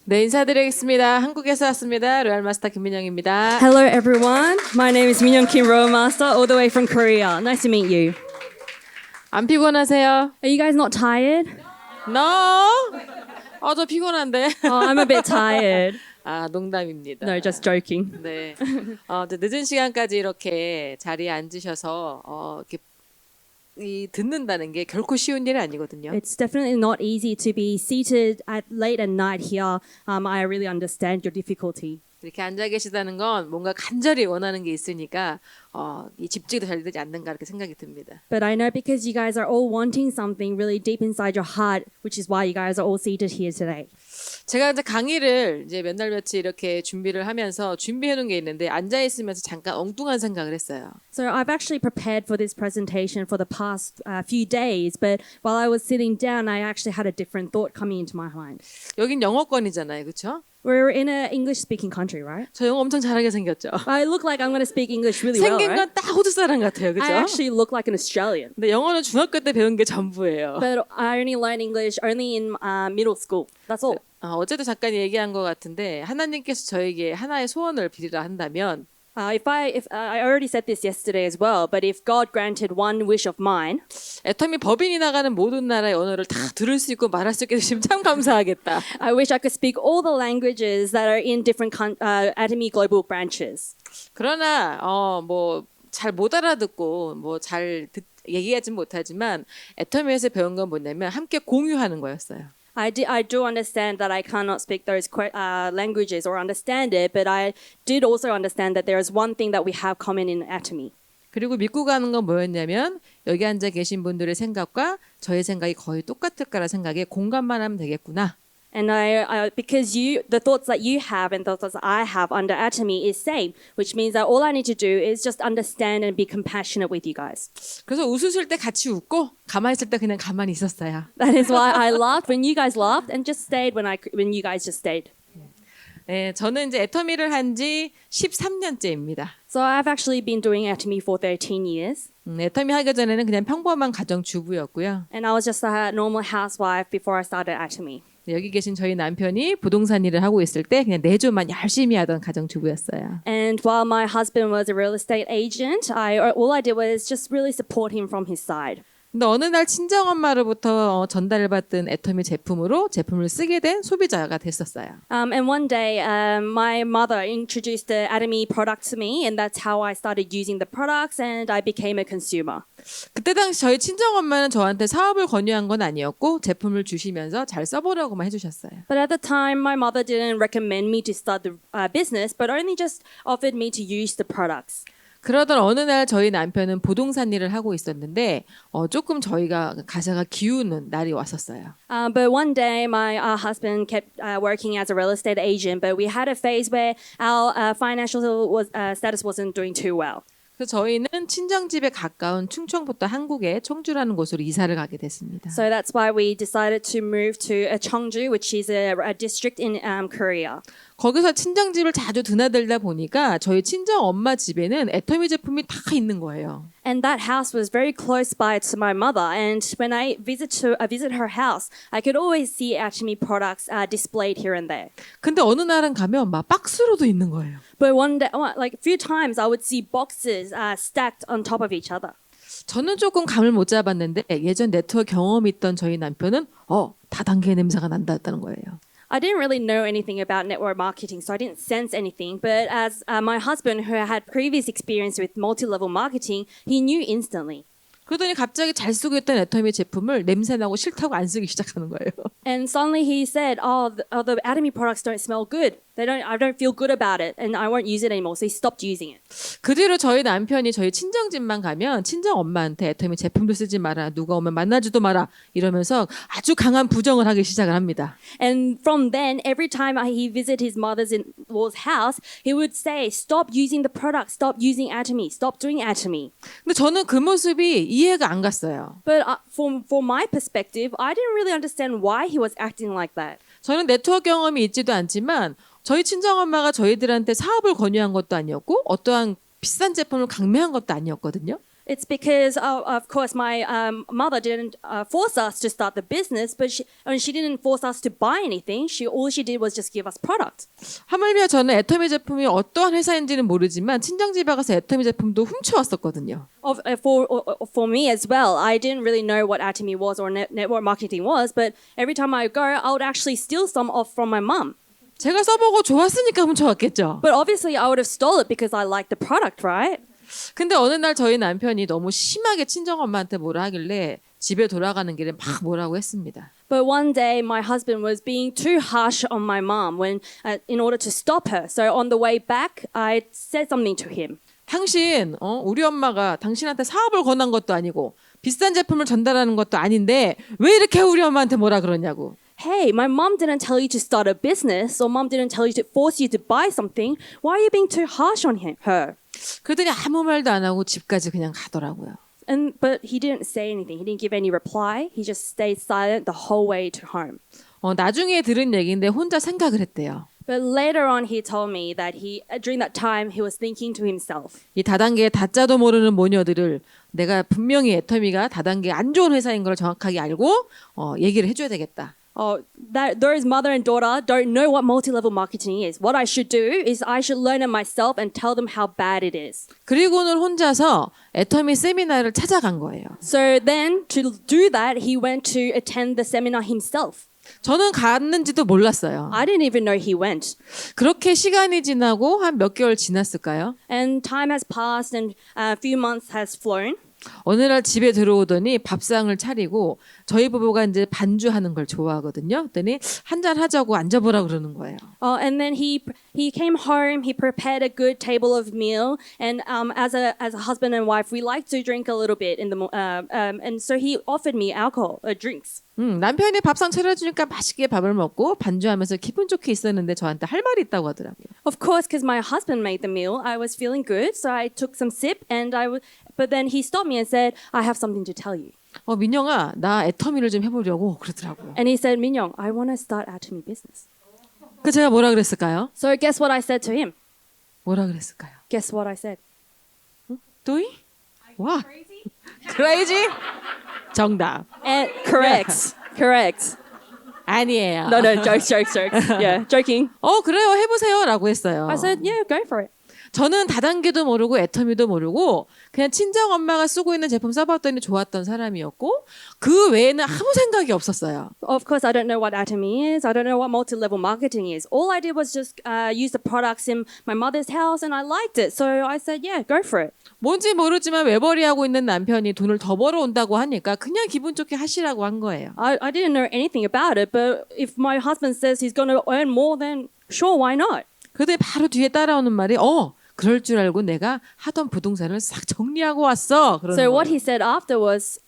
네, 인사드리겠습니다. 한국에서 왔습니다. 로얄 마스터 김민영입니다. Hello everyone, my name is Minyoung Kim Royal Master, all the way from Korea. Nice to meet you. 안 피곤하세요? Are you guys not tired? No? 저 피곤한데. I'm a bit tired. 아, 농담입니다. No, just joking. 네. 이제 늦은 시간까지 이렇게 자리에 앉으셔서 이렇게 듣는다는 게 결코 쉬운 일이 아니거든요. It's definitely not easy to be seated late at night here. I really understand your difficulty. 이렇게 앉아 계시다는 건 뭔가 간절히 원하는 게 있으니까 이 집중도 잘 되지 않는가 이렇게 생각이 듭니다. But I know because you guys are all wanting something really deep inside your heart, which is why you guys are all seated here today. 제가 이제 강의를 이제 몇 날 며칠 이렇게 준비를 하면서 준비해 놓은 게 있는데 앉아 있으면서 잠깐 엉뚱한 생각을 했어요. So I've actually prepared for this presentation for the past few days, but while I was sitting down, I actually had a different thought coming into my mind. 여긴 영어권이잖아요, 그렇죠? We're in an English-speaking country, right? 저 영어 엄청 잘하게 생겼죠. I look like I'm going to speak English really well, 생긴 right? 건 딱 호주 사람 같아요, 그렇죠? I actually look like an Australian, 근데 영어는 중학교 때 배운 게 전부예요. but I only learned English only in middle school. That's all. 어제도 잠깐 얘기한 것 같은데 하나님께서 저에게 하나의 소원을 빌리라 한다면 If I already said this yesterday as well, but if God granted one wish of mine, 애터미 법인이 나가는 모든 나라의 언어를 다 들을 수 있고 말할 수 있게 되시면 참 감사하겠다. I wish I could speak all the languages that are in different Atomy global branches. 그러나 뭐 잘 못 알아듣고 뭐 잘 얘기하진 못하지만 애터미에서 배운 건 뭐냐면 함께 공유하는 거였어요. I do understand that I cannot speak those languages or understand it, but I did also understand that there is one thing that we have common in Atomy. 그리고 믿고 가는 건 뭐였냐면 여기 앉아 계신 분들의 생각과 저의 생각이 거의 똑같을 거라 생각에 공감만 하면 되겠구나. And because the thoughts that you have and the thoughts that I have under Atomy is same, which means that all I need to do is just understand and be compassionate with you guys. 그래서 웃으실 때 같이 웃고 가만히 있을 때 그냥 가만히 있었어요. That is why I laughed when you guys laughed and just stayed when you guys just stayed. 네, 저는 이제 애터미를 한 지 13년째입니다. So I've actually been doing Atomy for 13 years. 애터미 하기 전에는 그냥 평범한 가정주부였고요. And I was just a normal housewife before I started Atomy. 여기 계신 저희 남편이 부동산 일을 하고 있을 때 그냥 내조만 열심히 하던 가정주부였어요. And while my husband was a real estate agent, all I did was just really support him from his side. 근데 어느 날 친정엄마로부터 전달받은 애터미 제품을 쓰게 된 소비자가 됐었어요. And one day, my mother introduced the Atomy product to me, and that's how I started using the products, and I became a consumer. 그때 당시 저희 친정엄마는 저한테 사업을 권유한 건 아니었고 제품을 주시면서 잘 써보라고만 해주셨어요. But at the time, my mother didn't recommend me to start the business, but only just offered me to use the products. 그러던 어느 날 저희 남편은 부동산 일을 하고 있었는데 조금 저희가 가사가 기우는 날이 왔었어요. But one day, my husband kept working as a real estate agent, but we had a phase where our financial status wasn't doing too well. 그래서 저희는 친정집에 가까운 충청부터 한국의 청주라는 곳으로 이사를 가게 됐습니다. So that's why we decided to move to Cheongju, which is a district in Korea. 거기서 친정집을 자주 드나들다 보니까 저희 친정 엄마 집에는 애터미 제품이 다 있는 거예요. And that house was very close by to my mother. And when I visit her house, I could always see Atomy products displayed here and there. 근데 어느 날은 가면 막 박스로도 있는 거예요. But one day, like a few times, I would see boxes stacked on top of each other. 저는 조금 감을 못 잡았는데 예전 네트워크 경험이 있던 저희 남편은 다단계 냄새가 난다 했다는 거예요. I didn't really know anything about network marketing, so I didn't sense anything. But as my husband, who had previous experience with multi-level marketing, he knew instantly. 그러더니 갑자기 잘 쓰고 있던 애터미 제품을 냄새나고 싫다고 안 쓰기 시작하는 거예요. And suddenly he said, the Atomy products don't smell good. I don't feel good about it, and I won't use it anymore. So he stopped using it. 그 뒤로 저희 남편이 저희 친정집만 가면 친정 엄마한테 애터미 제품도 쓰지 마라, 누가 오면 만나지도 마라 이러면서 아주 강한 부정을 하기 시작을 합니다. And from then, every time he visited his mother-in-law's house, he would say, "Stop using the product. Stop using Atomy. Stop doing Atomy." 근데 저는 그 모습이 이해가 안 갔어요. But for my perspective, I didn't really understand why he was acting like that. 저는 네트워크 경험이 있지도 않지만 저희 친정엄마가 저희들한테 사업을 권유한 것도 아니었고 어떠한 비싼 제품을 강매한 것도 아니었거든요. It's because, of course, my mother didn't force us to start the business, but she didn't force us to buy anything. All she did was just give us product. 하물며 저는 애터미 제품이 어떠한 회사인지는 모르지만 친정집에 가서 애터미 제품도 훔쳐왔었거든요. For me as well, I didn't really know what Atomy was or network marketing was, but every time I go, I would actually steal some off from my mum. 제가 써보고 좋았으니까 훔쳐왔겠죠. But obviously, I would have stole it because I liked the product, right? 근데 어느 날 저희 남편이 너무 심하게 친정엄마한테 뭐라 하길래 집에 돌아가는 길에 막 뭐라고 했습니다. But one day, my husband was being too harsh on my mom in order to stop her. So on the way back, I said something to him. 당신, 우리 엄마가 당신한테 사업을 권한 것도 아니고 비싼 제품을 전달하는 것도 아닌데 왜 이렇게 우리 엄마한테 뭐라 그러냐고. Hey, my mom didn't tell you to start a business, or mom didn't tell you to force you to buy something. Why are you being too harsh on her? 그러더니 아무 말도 안 하고 집까지 그냥 가더라고요. But he didn't say anything. He didn't give any reply. He just stayed silent the whole way to home. 나중에 들은 얘기인데 혼자 생각을 했대요. But later on, he told me that during that time, he was thinking to himself. 이 다단계 다자도 모르는 모녀들을 내가 분명히 애터미가 다단계 안 좋은 회사인 걸 정확하게 알고 얘기를 해줘야 되겠다. That those mother and daughter don't know what multi-level marketing is. What I should do is I should learn it myself and tell them how bad it is. 그리고는 혼자서 애터미 세미나를 찾아간 거예요. So then, to do that, he went to attend the seminar himself. 저는 갔는지도 몰랐어요. I didn't even know he went. 그렇게 시간이 지나고 한 몇 개월 지났을까요? And time has passed and a few months has flown. 어느 날 집에 들어오더니 밥상을 차리고 저희 부부가 이제 반주하는 걸 좋아하거든요. 그랬더니 한잔 하자고 앉아보라 그러는 거예요. And then he came home. He prepared a good table of meal, and as a husband and wife, we like to drink a little bit and so he offered me alcohol, drinks. 남편이 밥상 차려주니까 맛있게 밥을 먹고 반주하면서 기분 좋게 있었는데 저한테 할 말이 있다고 하더라고요. Of course, because my husband made the meal, I was feeling good, so I took some sip, but then he stopped me and said, "I have something to tell you." 민영아, 나 애터미를 좀 해보려고 그러더라고요. And he said, "Minyoung, I want to start Atomy business." 그 제가 뭐라 그랬을까요? So guess what I said to him? 뭐라 그랬을까요? Guess what I said? 도이? 와, crazy? 정답. And correct. Correct. 아니에요. No, jokes. Yeah, joking. 그래요, 해보세요라고 했어요. I said, yeah, go for it. 저는 다단계도 모르고 애터미도 모르고 그냥 친정 엄마가 쓰고 있는 제품 써봤더니 좋았던 사람이었고 그 외에는 아무 생각이 없었어요. Of course, I don't know what Atomy is. I don't know what multi-level marketing is. All I did was just use the products in my mother's house, and I liked it. So I said, yeah, go for it. 뭔지 모르지만 외벌이하고 있는 남편이 돈을 더 벌어온다고 하니까 그냥 기분 좋게 하시라고 한 거예요. I didn't know anything about it, but if my husband says he's going to earn more, then sure, why not? 그런데 바로 뒤에 따라오는 말이 그럴 줄 알고 내가 하던 부동산을 싹 정리하고 왔어. 그러는 So what 거예요. he said after was,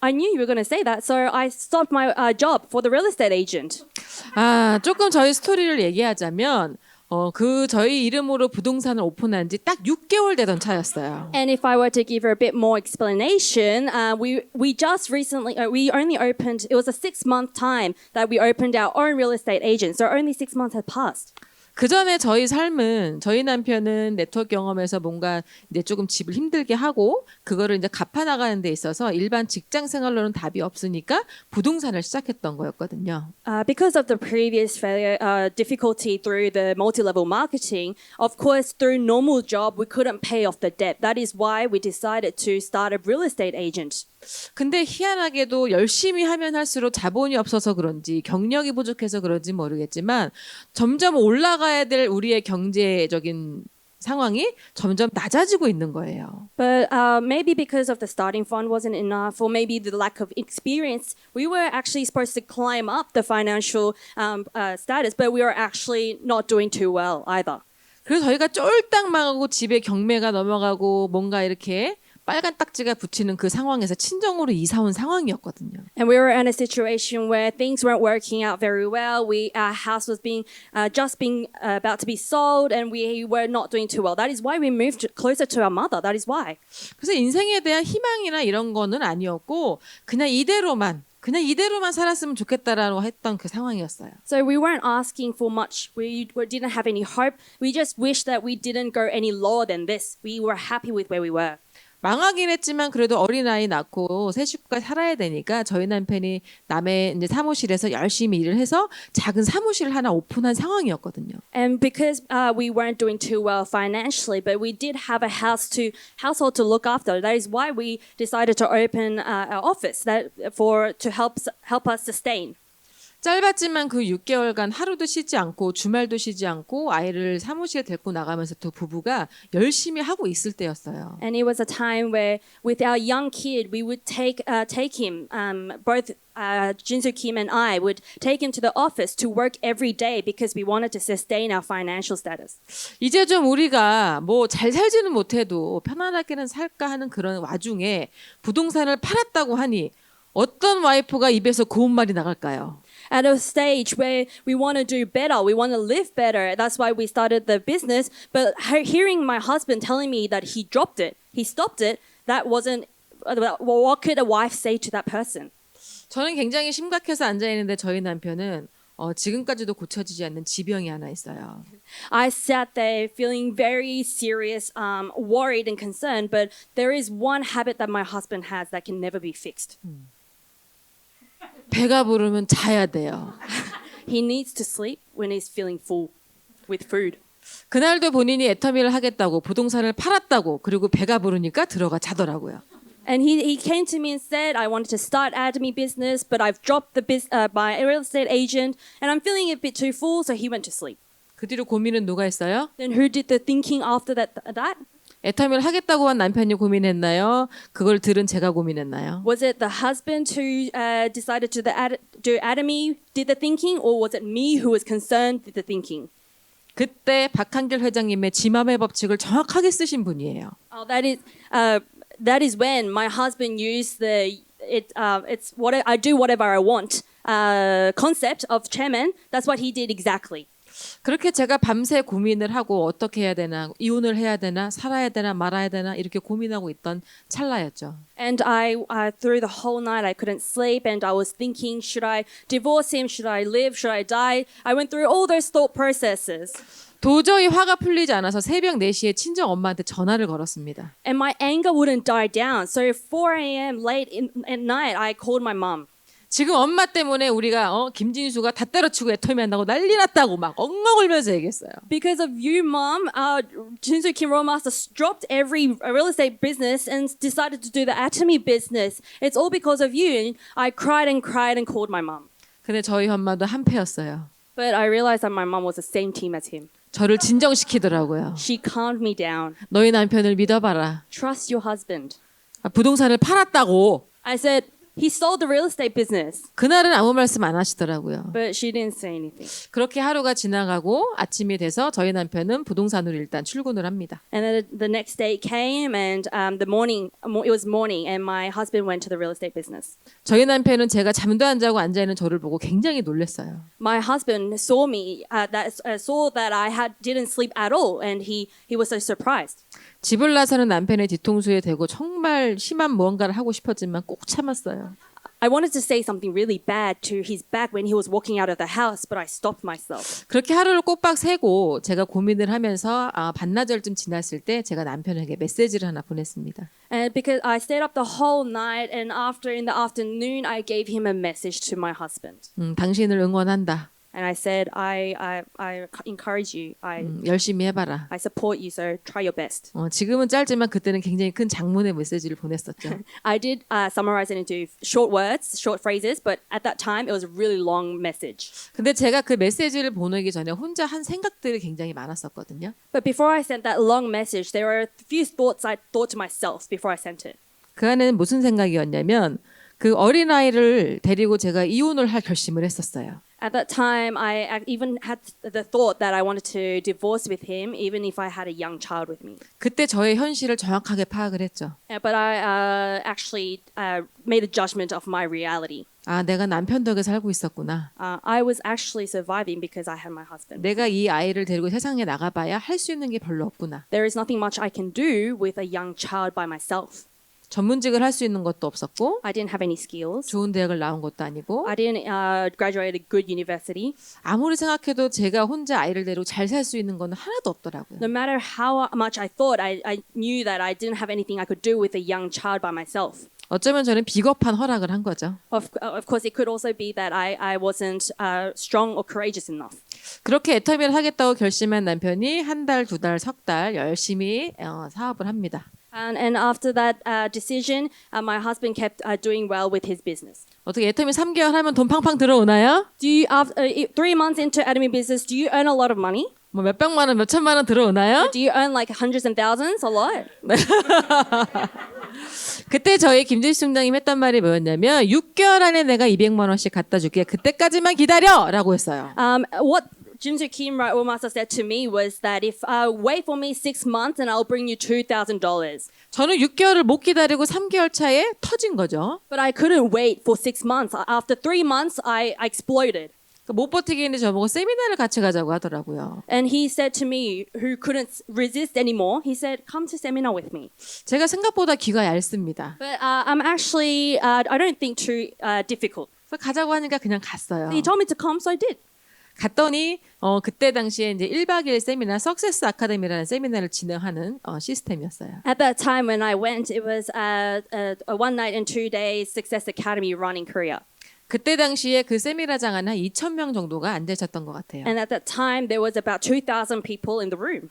I knew you were going to say that, so I stopped my job for the real estate agent. 조금 저희 스토리를 얘기하자면 저희 이름으로 부동산을 오픈한 지 딱 6개월 되던 차였어요. And if I were to give her a bit more explanation, we just recently, we only opened, it was a 6-month time that we opened our own real estate agent, so only 6 months had passed. 그 전에 저희 삶은 저희 남편은 네트워크 경험에서 뭔가 이제 조금 집을 힘들게 하고 그거를 이제 갚아 나가는 데 있어서 일반 직장 생활로는 답이 없으니까 부동산을 시작했던 거였거든요. Because of the previous failure, difficulty through the multi-level marketing, of course, through normal job, we couldn't pay off the debt. That is why we decided to start a real estate agent. 근데 희한하게도 열심히 하면 할수록 자본이 없어서 그런지 경력이 부족해서 그런지 모르겠지만 점점 올라가야 될 우리의 경제적인 상황이 점점 낮아지고 있는 거예요. But maybe because of the starting fund wasn't enough, or maybe the lack of experience, we were actually supposed to climb up the financial status, but we were actually not doing too well either. 그래서 저희가 쫄딱 망하고 집에 경매가 넘어가고 뭔가 이렇게 빨간 딱지가 붙이는 그 상황에서 친정으로 이사 온 상황이었거든요. And we were in a situation where things weren't working out very well. Our house was just being about to be sold, and we were not doing too well. That is why we moved closer to our mother. That is why. 그래서 인생에 대한 희망이나 이런 거는 아니었고 그냥 이대로만 살았으면 좋겠다라고 했던 그 상황이었어요. So we weren't asking for much. We didn't have any hope. We just wished that we didn't go any lower than this. We were happy with where we were. 망하긴 했지만 그래도 어린아이 낳고 새 식구가 살아야 되니까 저희 남편이 남의 이제 사무실에서 열심히 일을 해서 작은 사무실을 하나 오픈한 상황이었거든요. And because we weren't doing too well financially, but we did have a household to look after. That is why we decided to open our office to help us sustain. 짧았지만 그 6개월간 하루도 쉬지 않고 주말도 쉬지 않고 아이를 사무실에 데리고 나가면서 두 부부가 열심히 하고 있을 때였어요. And it was a time where, with our young kid, we would take him. Both Jinsu Kim and I would take him to the office to work every day because we wanted to sustain our financial status. 이제 좀 우리가 뭐 잘 살지는 못해도 편안하게는 살까 하는 그런 와중에 부동산을 팔았다고 하니 어떤 와이프가 입에서 고운 말이 나갈까요? At a stage where we want to do better, we want to live better. That's why we started the business. But hearing my husband telling me that he dropped it, he stopped it, that wasn't. What could a wife say to that person? 저는 굉장히 심각해서 앉아 있는데 저희 남편은 지금까지도 고쳐지지 않는 지병이 하나 있어요. I sat there feeling very serious, worried and concerned. But there is one habit that my husband has that can never be fixed. 배가 부르면 자야 돼요. He needs to sleep when he's feeling full with food. 그날도 본인이 애터미를 하겠다고 부동산을 팔았다고 그리고 배가 부르니까 들어가 자더라고요. And he came to me and said, I wanted to start Atomy business, but I've dropped my real estate agent, and I'm feeling a bit too full, so he went to sleep. 그 뒤로 고민은 누가 했어요? Then who did the thinking after that? 애터미를 하겠다고 한 남편이 고민했나요? 그걸 들은 제가 고민했나요? Was it the husband who decided to do Atomy did the thinking, or was it me who was concerned did the thinking? 그때 박한길 회장님의 지맘의 법칙을 정확하게 쓰신 분이에요. Oh, that is when my husband used it's what I do whatever I want concept of chairman. That's what he did exactly. 그렇게 제가 밤새 고민을 하고 어떻게 해야 되나, 이혼을 해야 되나, 살아야 되나, 말아야 되나 이렇게 고민하고 있던 찰나였죠. And I through the whole night I couldn't sleep, and I was thinking, should I divorce him? Should I live? Should I die? I went through all those thought processes. 도저히 화가 풀리지 않아서 새벽 4시에 친정 엄마한테 전화를 걸었습니다. And my anger wouldn't die down. So 4 a.m. late at night, I called my mom. 지금 엄마 때문에 우리가 김진수가 다 때려치고 애터미 한다고 난리 났다고 막 엉엉 울면서 얘기했어요. Because of you, mom, Jinsu Kim Rollmaster dropped every real estate business and decided to do the Atomy business. It's all because of you. And I cried and called my mom. 근데 저희 엄마도 한패였어요. But I realized that my mom was the same team as him. 저를 진정시키더라고요. She calmed me down. 너희 남편을 믿어봐라. Trust your husband. 부동산을 팔았다고. I said, he sold the real estate business. 그날은 아무 말씀 안 하시더라고요. But she didn't say anything. 그렇게 하루가 지나가고 아침이 돼서 저희 남편은 부동산으로 일단 출근을 합니다. And then the next day came, and it was morning, and my husband went to the real estate business. 저희 남편은 제가 잠도 안 자고 앉아 있는 저를 보고 굉장히 놀랐어요. My husband saw me, saw that I didn't sleep at all, and he was so surprised. 집을 나서는 남편의 뒤통수에 대고 정말 심한 무언가를 하고 싶었지만 꼭 참았어요. I wanted to say something really bad to his back when he was walking out of the house, but I stopped myself. 그렇게 하루를 꼬박 새고 제가 고민을 하면서 반나절쯤 지났을 때 제가 남편에게 메시지를 하나 보냈습니다. And because I stayed up the whole night, and in the afternoon, I gave him a message to my husband. 당신을 응원한다. And I said, I encourage you. 열심히 해봐라. I support you, so try your best. 지금은 짧지만 그때는 굉장히 큰 장문의 메시지를 보냈었죠. I did summarize it into short words, short phrases, but at that time it was a really long message. 근데 제가 그 메시지를 보내기 전에 혼자 한 생각들이 굉장히 많았었거든요. But before I sent that long message, there were a few thoughts I thought to myself before I sent it. 그 안에는 무슨 생각이었냐면 그 어린아이를 데리고 제가 이혼을 할 결심을 했었어요. At that time, I even had the thought that I wanted to divorce with him, even if I had a young child with me. 그때 저의 현실을 정확하게 파악을 했죠. But I actually made a judgment of my reality. 내가 남편 덕에 살고 있었구나. I was actually surviving because I had my husband. 내가 이 아이를 데리고 세상에 나가봐야 할 수 있는 게 별로 없구나. There is nothing much I can do with a young child by myself. 전문직을 할 수 있는 것도 없었고 I didn't have any skills. 좋은 대학을 나온 것도 아니고 I didn't graduate a good university. 아무리 생각해도 제가 혼자 아이를 데리고 잘 살 수 있는 건 하나도 없더라고요. No matter how much I thought, I knew that I didn't have anything I could do with a young child by myself. 어쩌면 저는 비겁한 허락을 한 거죠. Of course, it could also be that I wasn't strong or courageous enough. 그렇게 애터미를 하겠다고 결심한 남편이 한 달, 두 달, 석 달 열심히 사업을 합니다. And after that decision, my husband kept doing well with his business. 어떻게 애터미 3개월 하면 돈 팡팡 들어오나요? Do you, after 3 months into Atomy business, do you earn a lot of money? 뭐 몇백만 원, 몇천만 원 들어오나요? Do you earn like hundreds and thousands? A lot. 그때 저희 김진수 총장님 했던 말이 뭐였냐면 6개월 안에 내가 200만 원씩 갖다 줄게. 그때까지만 기다려라고 했어요. What Jin-Soo Kim Master said to me was that if wait for me 6 months and I'll bring you $2,000. 저는 6개월을 못 기다리고 3개월 차에 터진 거죠. But I couldn't wait for 6 months. After 3 months, I exploded. 못 버티겠는데 저보고 세미나를 같이 가자고 하더라고요. And he said to me, who couldn't resist anymore, he said, come to seminar with me. 제가 생각보다 귀가 얇습니다. But I'm actually, I don't think too difficult. 그래서 가자고 하니까 그냥 갔어요. He told me to come, so I did. 갔더니 그때 당시에 이제 1박 2일 세미나 석세스 아카데미라는 세미나를 진행하는 시스템이었어요. At that time when I went, it was a 1 night and 2 days Success Academy run in Korea. 그때 당시에 그 세미나장 안에 한 2,000명 정도가 앉아 있었던 것 같아요. And at that time, there was about 2,000 people in the room.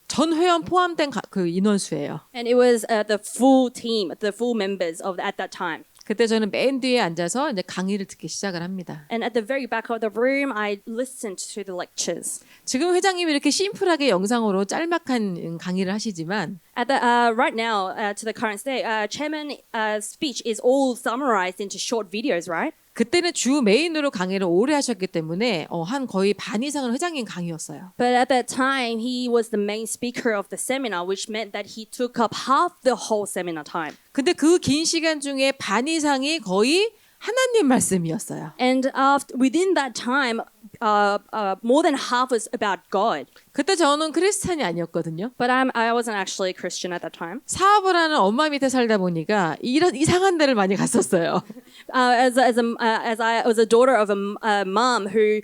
전 회원 포함된 그 인원수예요. And it was the full team, the full members of at that time. 그때 저는 맨 뒤에 앉아서 이제 강의를 듣기 시작을 합니다. And at the very back of the room, I listened to the lectures. 지금 회장님이 이렇게 심플하게 영상으로 짤막한 강의를 하시지만 At the right now, to the current state, chairman speech is all summarized into short videos, right? 그때는 주 메인으로 강의를 오래 하셨기 때문에 한 거의 반 이상은 회장님 강의였어요. But at that time, he was the main speaker of the seminar, which meant that he took up half the whole seminar time. 근데 그 긴 시간 중에 반 이상이 거의 하나님 말씀이었어요. And within that time, more than half was about God. 그때 저는 크리스찬이 아니었거든요. But I wasn't actually a Christian at that time. 사업을 하는 엄마 밑에 살다 보니까 이런 이상한 데를 많이 갔었어요. As I was a daughter of a mom who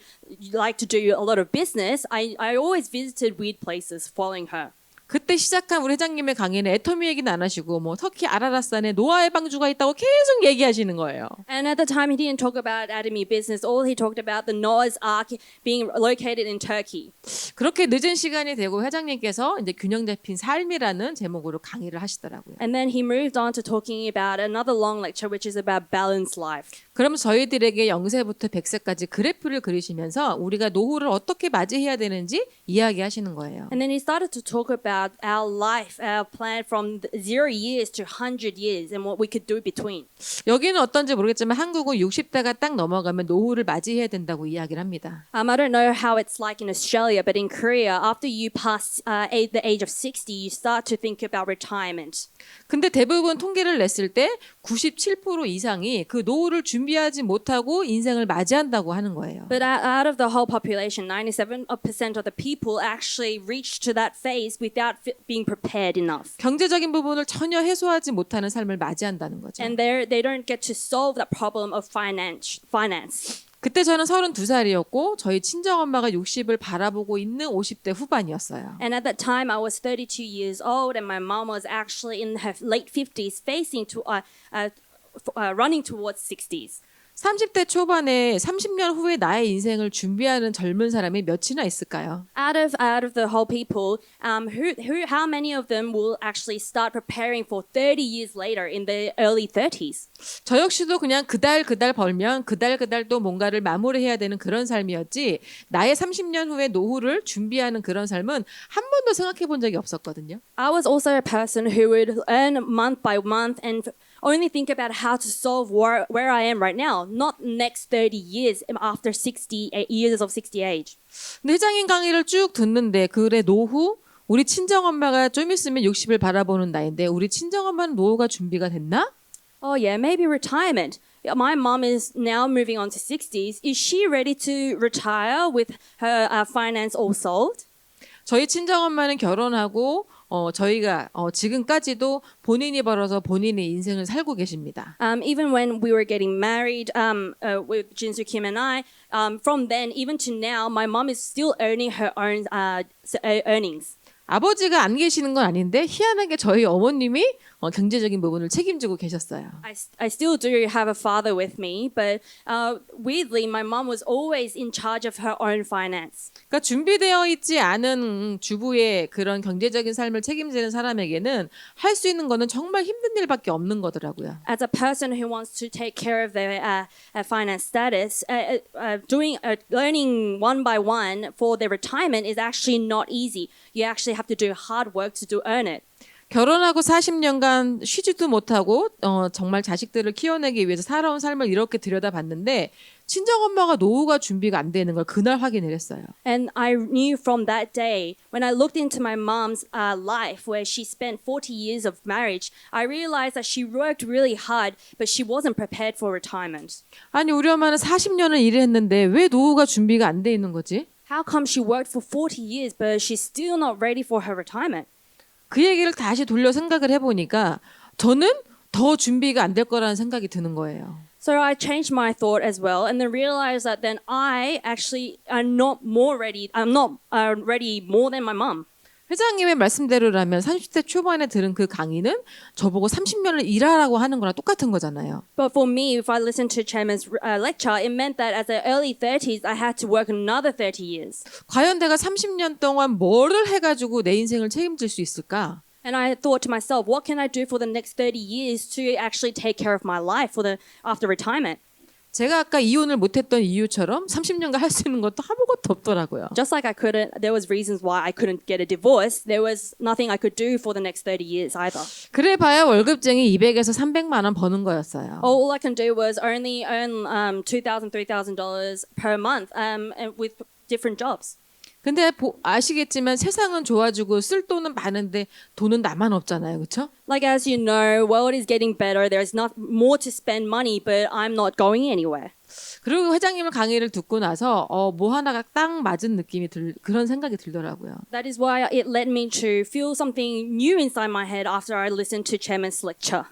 liked to do a lot of business, I always visited weird places following her. 그때 시작한 우리 회장님의 강의는 애터미 얘기는 안 하시고 뭐 터키 아라라산에 노아의 방주가 있다고 계속 얘기하시는 거예요. And at the time, he didn't talk about Atomy business. All he talked about the Noah's Ark being located in Turkey. 그렇게 늦은 시간이 되고 회장님께서 이제 균형 잡힌 삶이라는 제목으로 강의를 하시더라고요. And then he moved on to talking about another long lecture, which is about balanced life. 그럼 저희들에게 0세부터 100세까지 그래프를 그리시면서 우리가 노후를 어떻게 맞이해야 되는지 이야기하시는 거예요. And then he started to talk about our life, our plan from 0 years to 100 years and what we could do between. 여기는 어떤지 모르겠지만 한국은 60대가 딱 넘어가면 노후를 맞이해야 된다고 이야기를 합니다. I don't know how it's like in Australia, but in Korea, after you pass the age of 60, you start to think about retirement. 근데 대부분 통계를 냈을 때 97% 이상이 그 노후를 준비하지 못하고 인생을 맞이한다고 하는 거예요. But out of the whole population, 97% of the people actually reach to that phase without being prepared enough. 경제적인 부분을 전혀 해소하지 못하는 삶을 맞이한다는 거죠. And they don't get to solve that problem of finance. 그때 저는 32살이었고 저희 친정엄마가 60을 바라보고 있는 50대 후반이었어요. And at that time, I was 32 years old, and my mom was actually in her late 50s, running towards 60s. 30대 초반에 30년 후에 나의 인생을 준비하는 젊은 사람이 몇이나 있을까요? Out of the whole people, how many of them will actually start preparing for 30 years later in the early 30s? 저 역시도 그냥 그달 벌면 그달 또 뭔가를 마무리해야 되는 그런 삶이었지 나의 30년 후에 노후를 준비하는 그런 삶은 한 번도 생각해 본 적이 없었거든요. I was also a person who would earn month by month and only think about how to solve where I am right now, not next 30 years after 60 years of 60 age. 근데 회장님 강의를 쭉 듣는데 그래 노후 우리 친정엄마가 좀 있으면 60을 바라보는 나이인데 우리 친정엄마는 노후가 준비가 됐나? Oh yeah, maybe retirement. My mom is now moving on to 60s. Is she ready to retire with her finance all solved? 저희 친정엄마는 결혼하고 저희가 지금까지도 본인이 벌어서 본인의 인생을 살고 계십니다. Even when we were getting married with Jinsu Kim and I, from then even to now, my mom is still earning her own earnings. 아버지가 안 계시는 건 아닌데 희한하게 저희 어머님이 경제적인 부분을 책임지고 계셨어요. I still do have a father with me, but weirdly, my mom was always in charge of her own finance. 그러니까 준비되어 있지 않은 주부의 그런 경제적인 삶을 책임지는 사람에게는 할 수 있는 거는 정말 힘든 일밖에 없는 거더라고요. As a person who wants to take care of their finance status, learning one by one for their retirement is actually not easy. You actually have to do hard work to earn it. 결혼하고 40년간 쉬지도 못하고 정말 자식들을 키워내기 위해서 살아온 삶을 이렇게 들여다봤는데 친정엄마가 노후가 준비가 안 되는 걸 그날 확인을 했어요. And I knew from that day, when I looked into my mom's life, where she spent 40 years of marriage, I realized that she worked really hard, but she wasn't prepared for retirement. 아니 우리 엄마는 40년을 일을 했는데 왜 노후가 준비가 안 돼 있는 거지? How come she worked for 40 years, but she's still not ready for her retirement? 그 얘기를 다시 돌려 생각을 해보니까 저는 더 준비가 안 될 거라는 생각이 드는 거예요. So I changed my thought as well, and then realized that then I actually am not more ready. I'm not ready more than my mom. 회장님의 말씀대로라면 30대 초반에 들은 그 강의는 저보고 30년을 일하라고 하는 거랑 똑같은 거잖아요. But for me, if I listened to Chairman's lecture, it meant that as the early 30s, I had to work another 30 years. 과연 내가 30년 동안 뭐를 해가지고 내 인생을 책임질 수 있을까? And I thought to myself, what can I do for the next 30 years to actually take care of my life after retirement? 제가 아까 이혼을 못했던 이유처럼 30년간 할 수 있는 것도 아무것도 없더라고요. Just like there was reasons why I couldn't get a divorce, there was nothing I could do for the next 30 years either. 그래봐야 월급쟁이 200에서 300만 원 버는 거였어요. All I can do was only earn $2,000, $3,000 per month with different jobs. 근데 아시겠지만 세상은 좋아지고 쓸 돈은 많은데 돈은 나만 없잖아요. 그렇죠? Like as you know, world is getting better. There's not more to spend money, but I'm not going anywhere. 그리고 회장님의 강의를 듣고 나서 뭐 하나가 딱 맞은 느낌이 그런 생각이 들더라고요. That is why it led me to feel something new inside my head after I listened to Chairman's lecture.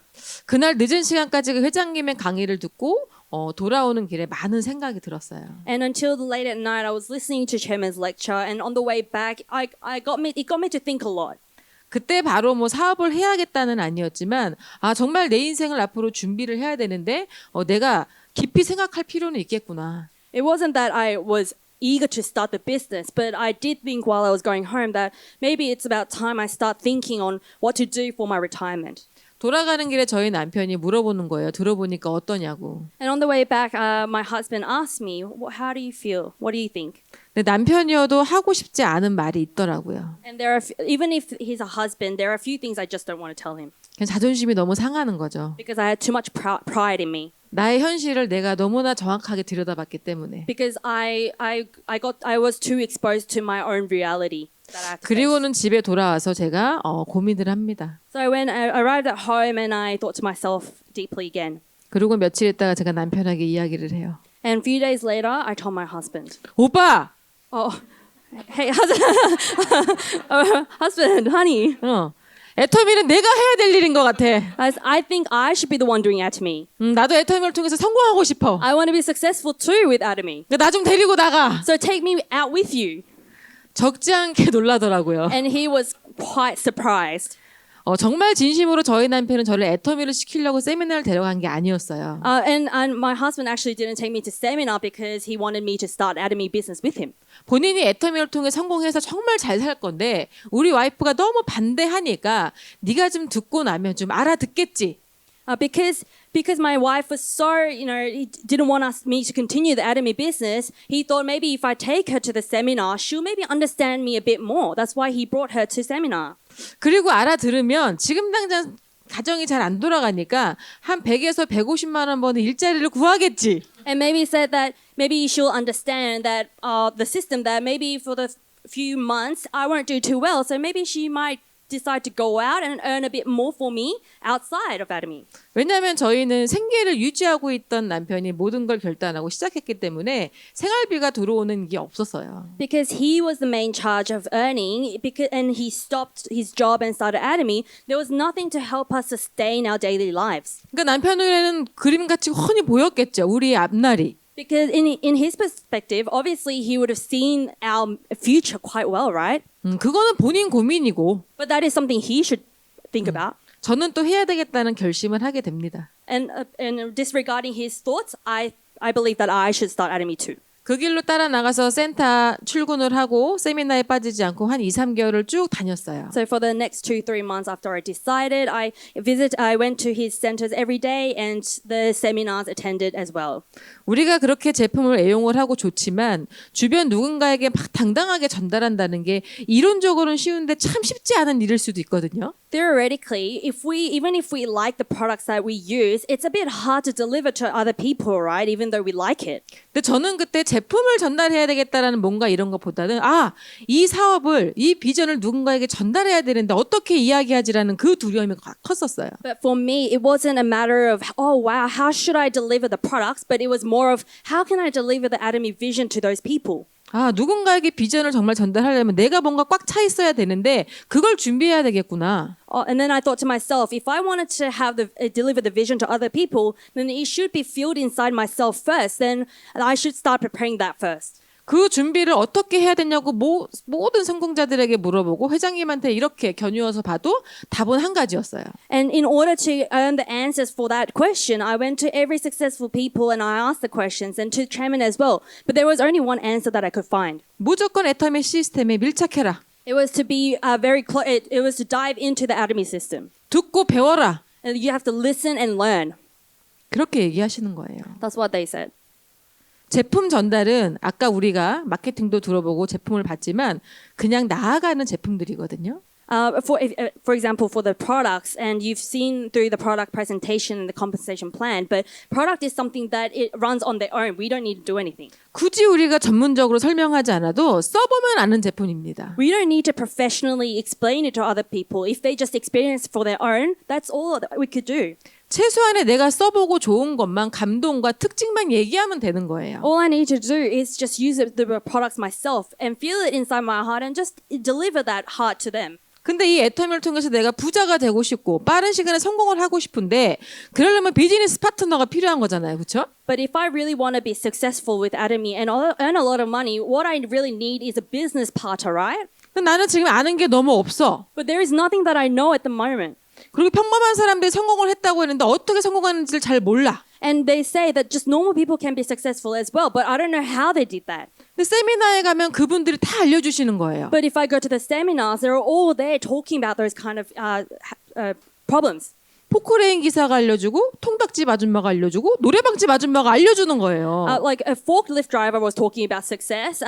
그날 늦은 시간까지 그 회장님의 강의를 듣고 돌아오는 길에 많은 생각이 들었어요. And until late at night, I was listening to Chairman's lecture, and on the way back, it got me to think a lot. 그때 바로 뭐 사업을 해야겠다는 아니었지만 정말 내 인생을 앞으로 준비를 해야 되는데 내가 깊이 생각할 필요는 있겠구나. It wasn't that I was eager to start the business, but I did think while I was going home that maybe it's about time I start thinking on what to do for my retirement. 돌아가는 길에 저희 남편이 물어보는 거예요. 들어보니까 어떠냐고. And on the way back, my husband asked me, how do you feel? What do you think? 근데 남편이어도 하고 싶지 않은 말이 있더라고요. And even if he's a husband, there are a few things I just don't want to tell him. 그냥 자존심이 너무 상하는 거죠. Because I had too much pride in me. 나의 현실을 내가 너무나 정확하게 들여다봤기 때문에. Because I was too exposed to my own reality. 그리고는 집에 돌아와서 제가 고민을 합니다. So when I arrived at home and I thought to myself deeply again. 그리고 며칠 있다가 제가 남편에게 이야기를 해요. And a few days later, I told my husband. 오빠! Hey, husband, honey. 애터미는 내가 해야 될 일인 것 같아. I think I should be the one doing Atomy. 나도 애터미를 통해서 성공하고 싶어. I want to be successful too with Atomy. 나 좀 데리고 나가. So take me out with you. 적지 않게 놀라더라고요. And he was quite surprised. 정말 진심으로 저희 남편은 저를 애터미를 시키려고 세미나를 데려간 게 아니었어요. And my husband actually didn't take me to seminar because he wanted me to start Atomy business with him. 본인이 애터미를 통해 성공해서 정말 잘 살 건데 우리 와이프가 너무 반대하니까 네가 좀 듣고 나면 좀 알아듣겠지. Because my wife was so, he didn't want me to continue the Atomy business, he thought maybe if I take her to the seminar, she'll maybe understand me a bit more. That's why he brought her to seminar. 그리고 알아들으면 지금 당장 가정이 잘 안 돌아가니까 한 100에서 150만 원 버는 일자리를 구하겠지. And maybe said that maybe she'll understand that the system that maybe for the few months I won't do too well, so maybe she might decide to go out and earn a bit more for me outside of Atomy. 왜냐하면 저희는 생계를 유지하고 있던 남편이 모든 걸 결단하고 시작했기 때문에 생활비가 들어오는 게 없었어요. Because he was the main charge of earning, and he stopped his job and started Atomy, there was nothing to help us sustain our daily lives. 그러니까 남편 눈에는 그림같이 훤히 보였겠죠. 우리의 앞날이. Because in his perspective, obviously he would have seen our future quite well, right? 그거는 본인 고민이고 But that is something he should think about. 저는 또 해야 되겠다는 결심을 하게 됩니다. And disregarding his thoughts, I believe that I should start Atomy too. 그 길로 따라 나가서 센터 출근을 하고 세미나에 빠지지 않고 한 2, 3개월을 쭉 다녔어요. So for the next 2-3 months after I decided, I went to his centers every day and the seminars attended as well. 우리가 그렇게 제품을 애용을 하고 좋지만 주변 누군가에게 막 당당하게 전달한다는 게 이론적으로는 쉬운데 참 쉽지 않은 일일 수도 있거든요. Theoretically, even if we like the products that we use, it's a bit hard to deliver to other people, right? Even though we like it. 근데 저는 그때 제품을 전달해야 되겠다라는 뭔가 이런 것보다는 이 사업을, 이 비전을 누군가에게 전달해야 되는데 어떻게 이야기하지라는 그 두려움이 컸었어요. But for me, it wasn't a matter of, oh wow, how should I deliver the products? But it was more of, how can I deliver the Atomy vision to those people? 누군가에게 비전을 정말 전달하려면 내가 뭔가 꽉 차 있어야 되는데 그걸 준비해야 되겠구나. And then I thought to myself, if I wanted to have deliver the vision to other people, then it should be filled inside myself first. Then I should start preparing that first. 그 준비를 어떻게 해야 되냐고 모든 성공자들에게 물어보고 회장님한테 이렇게 겨누어서 봐도 답은 한 가지였어요. And in order to earn the answers for that question, I went to every successful people and I asked the questions, and to chairman as well. But there was only one answer that I could find. 무조건 애터미 시스템에 밀착해라. It was to be very close. It was to dive into the Atomy system. 듣고 배워라. And you have to listen and learn. 그렇게 얘기하시는 거예요. That's what they said. 제품 전달은 아까 우리가 마케팅도 들어보고 제품을 봤지만 그냥 나아가는 제품들이거든요. For example, for the products, and you've seen through the product presentation and the compensation plan, but product is something that it runs on their own. We don't need to do anything. 굳이 우리가 전문적으로 설명하지 않아도 써보면 아는 제품입니다. We don't need to professionally explain it to other people. If they just experience for their own, that's all that we could do. 최소한의 내가 써보고 좋은 것만 감동과 특징만 얘기하면 되는 거예요. All I need to do is just use the products myself and feel it inside my heart and just deliver that heart to them. 근데 이 애터미를 통해서 내가 부자가 되고 싶고 빠른 시간에 성공을 하고 싶은데 그러려면 비즈니스 파트너가 필요한 거잖아요. 그렇죠? But if I really want to be successful with Atomy and earn a lot of money, what I really need is a business partner, right? 근데 나는 지금 아는 게 너무 없어. But there is nothing that I know at the moment. 그리고 평범한 사람들이 성공을 했다고 했는데 어떻게 성공하는지를 잘 몰라. And they say that just normal people can be successful as well, but I don't know how they did that. 근데 세미나에 가면 그분들이 다 알려주시는 거예요. But if I go to the seminars, they're all there talking about those kind of problems. 포크레인 기사가 알려주고 통닭집 아줌마가 알려주고 노래방집 아줌마가 알려주는 거예요. Like a forklift driver was talking about success,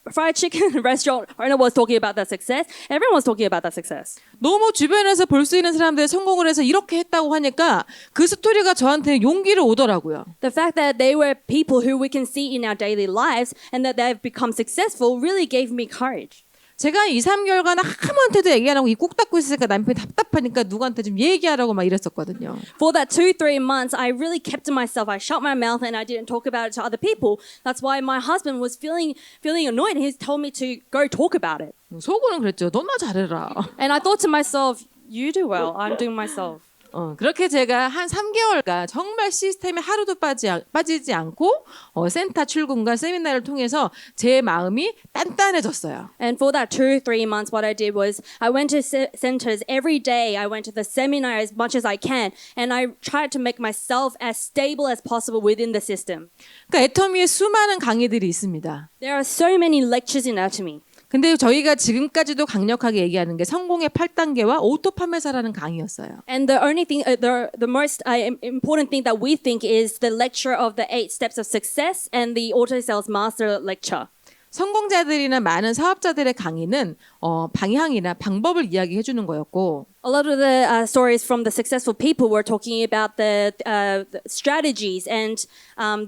fried chicken restaurant owner was talking about that success. Everyone was talking about that success. 너무 주변에서 볼 수 있는 사람들이 성공을 해서 이렇게 했다고 하니까 그 스토리가 저한테 용기를 오더라고요. The fact that they were people who we can see in our daily lives and that they've become successful really gave me courage. 제가 2, 3개월간 아무한테도 얘기 안 하고 입 꾹 닫고 있으니까 남편이 답답하니까 누구한테 좀 얘기하라고 막 이랬었거든요. For that 2-3 months, I really kept to myself. I shut my mouth and I didn't talk about it to other people. That's why my husband was feeling annoyed and he told me to go talk about it. 속으로는 그랬죠. 너나 잘해라. And I thought to myself, you do well. I'm doing myself. 그렇게 제가 한 3개월간 정말 시스템에 하루도 빠지지 않고 센터 출근과 세미나를 통해서 제 마음이 단단해졌어요. And for that 2-3 months, what I did was I went to centers every day. I went to the seminar as much as I can. And I tried to make myself as stable as possible within the system. 그러니까 애터미에 수많은 강의들이 있습니다. There are so many lectures in Atomy. 근데 저희가 지금까지도 강력하게 얘기하는 게 성공의 8단계와 오토 판매사라는 강의였어요. And the only thing, the most important thing that we think is the lecture of the 8 steps of success and the auto sales master lecture. 성공자들이나 많은 사업자들의 강의는 방향이나 방법을 이야기해 주는 거였고 A lot of the stories from the successful people were talking about the strategies and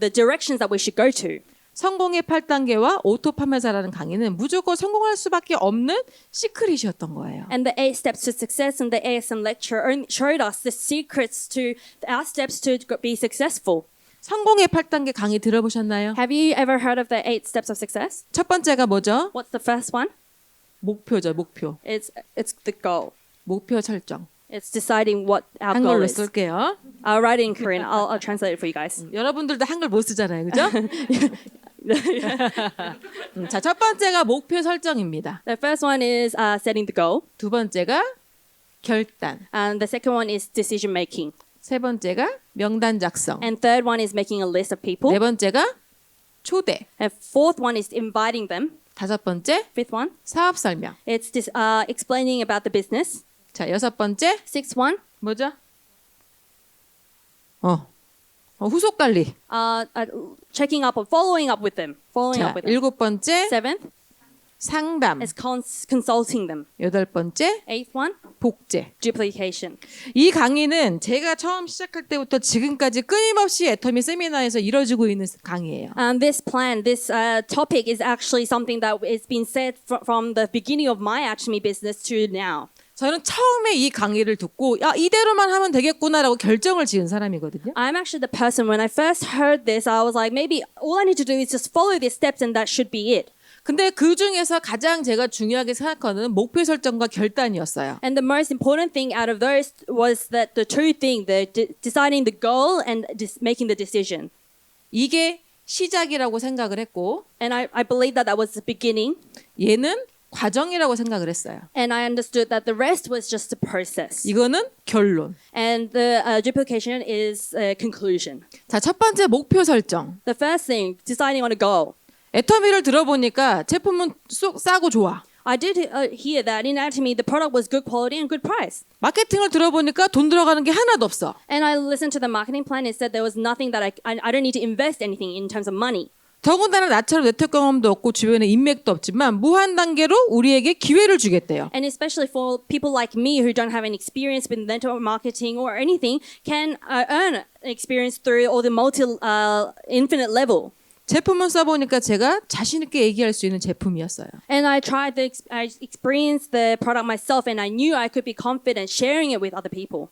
the directions that we should go to. 성공의 8단계와 오토 판매자라는 강의는 무조건 성공할 수밖에 없는 시크릿이었던 거예요. And the 8 steps to success and the ASM lecture showed us the secrets to our steps to be successful. 성공의 8단계 강의 들어보셨나요? Have you ever heard of the 8 steps of success? 첫 번째가 뭐죠? What's the first one? 목표죠, 목표. It's the goal. 목표 설정. It's deciding what our goal 한글로 is. 쓸게요. I'll write it in Korean. I'll translate it for you guys. 여러분들도 한글 못 쓰잖아요, 그죠? 자, 첫 번째가 목표 설정입니다. The first one is setting the goal, 두 번째가 결단. and the second one is decision making, 세 번째가 명단 작성. and third one is making a list of people, 네 번째가 초대. and fourth one is inviting them. 다섯 번째 Fifth one, 사업 설명. it's explaining about the business. 자, 여섯 번째 Sixth one, 뭐죠? 후속 관리. checking up or following up with them. Following 자, up with them. 일곱 번째 Seventh 상담. is consulting them. 여덟 번째 Eighth one, 복제. duplication. 이 강의는 제가 처음 시작할 때부터 지금까지 끊임없이 애터미 세미나에서 이뤄지고 있는 강의예요. This plan, this topic is actually something that has been said from the beginning of my Atomy business to now. 저는 처음에 이 강의를 듣고 야 이대로만 하면 되겠구나라고 결정을 지은 사람이거든요. I'm actually the person, when I first heard this, I was like, maybe all I need to do is just follow these steps and that should be it. 근데 그 중에서 가장 제가 중요하게 생각하는 목표 설정과 결단이었어요. And the most important thing out of those was that the two things, deciding the goal and making the decision. 이게 시작이라고 생각을 했고 And I believe that was the beginning. 얘는 과정이라고 생각을 했어요. And I understood that the rest was just a process. 이거는 결론. And the duplication is a conclusion. 자, 첫 번째 목표 설정. The first thing, deciding on a goal. 애터미를 들어보니까 제품은 쏙 싸고 좋아. I did hear that in Atomy the product was good quality and good price. 마케팅을 들어보니까 돈 들어가는 게 하나도 없어. And I listened to the marketing plan and said there was nothing that I don't need to invest anything in terms of money. 더군다나 나처럼 네트워크 경험도 없고 주변에 인맥도 없지만 무한 단계로 우리에게 기회를 주겠대요. And especially for people like me who don't have any experience with network marketing or anything, can earn experience through all the infinite level. 제품을 써보니까 제가 자신 있게 얘기할 수 있는 제품이었어요. And I experienced the product myself, and I knew I could be confident sharing it with other people.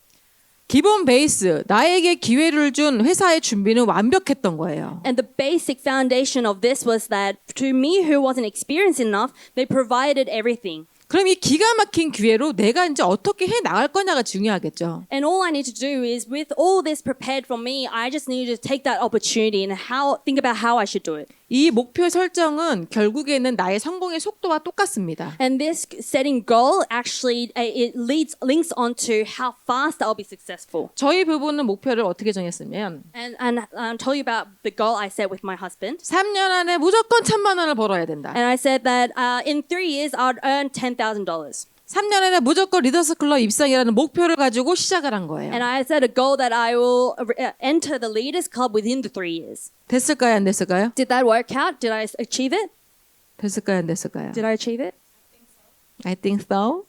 기본 베이스, 나에게 기회를 준 회사의 준비는 완벽했던 거예요. And the basic foundation of this was that to me, who wasn't experienced enough, they provided everything. 그럼 이 기가 막힌 기회로 내가 이제 어떻게 해 나갈 거냐가 중요하겠죠. And all I need to do is, with all this prepared for me, I just need to take that opportunity and think about how I should do it. 이 목표 설정은 결국에는 나의 성공의 속도와 똑같습니다. And this setting goal actually links onto how fast I'll be successful. 저희 부부는 목표를 어떻게 정했으면 And tell you about the goal I set with my husband. 3년 안에 무조건 1,000만 원을 벌어야 된다. And I said that in 3 years I'd earn $10,000. 3년 안에 무조건 리더스 클럽 입상이라는 목표를 가지고 시작을 한 거예요. And I set a goal that I will enter the Leaders Club within the 3 years. 됐을까요? 안 됐을까요? Did that work out? Did I achieve it? 됐을까요? 안 됐을까요? Did I achieve it? I think so.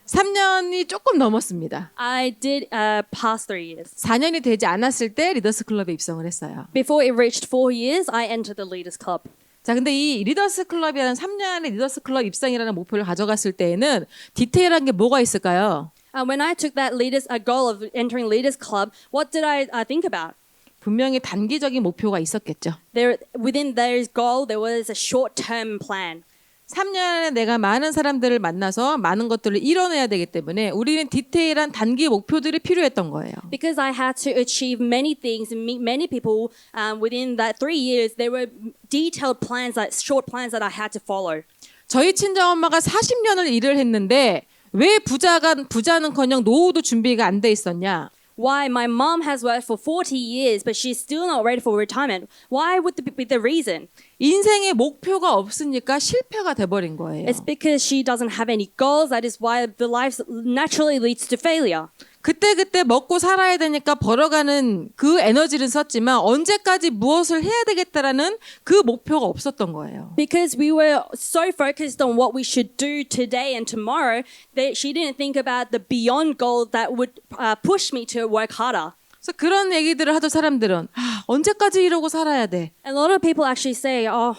3년이 조금 넘었습니다. I did pass 3 years. 4년이 되지 않았을 때 리더스 클럽에 입성을 했어요. Before it reached 4 years, I entered the Leaders Club. 자, 근데 이 리더스 클럽이라는 3년 안에 리더스 클럽 입상이라는 목표를 가져갔을 때에는 디테일한 게 뭐가 있을까요? When I took that goal of entering Leaders Club, what did I think about? 분명히 단기적인 목표가 있었겠죠. Within their goal, there was a short-term plan. 3년 안에 내가 많은 사람들을 만나서 많은 것들을 이뤄내야 되기 때문에 우리는 디테일한 단기 목표들이 필요했던 거예요. Because I had to achieve many things and meet many people within that 3 years, there were detailed plans, like short plans that I had to follow. 저희 친정엄마가 40년을 일을 했는데 왜 부자는커녕 노후도 준비가 안 돼 있었냐? Why my mom has worked for 40 years, but she's still not ready for retirement? Why would be the reason? 인생에 목표가 없으니까 실패가 돼버린 거예요. It's because she doesn't have any goals. That is why the life naturally leads to failure. 그때 먹고 살아야 되니까 벌어가는 그 에너지를 썼지만 언제까지 무엇을 해야 되겠다라는 그 목표가 없었던 거예요. Because we were so focused on what we should do today and tomorrow that she didn't think about the beyond goal that would push me to work harder. 그래서 그런 얘기들을 하던 사람들은 언제까지 이러고 살아야 돼? And a lot of people actually say, "Oh,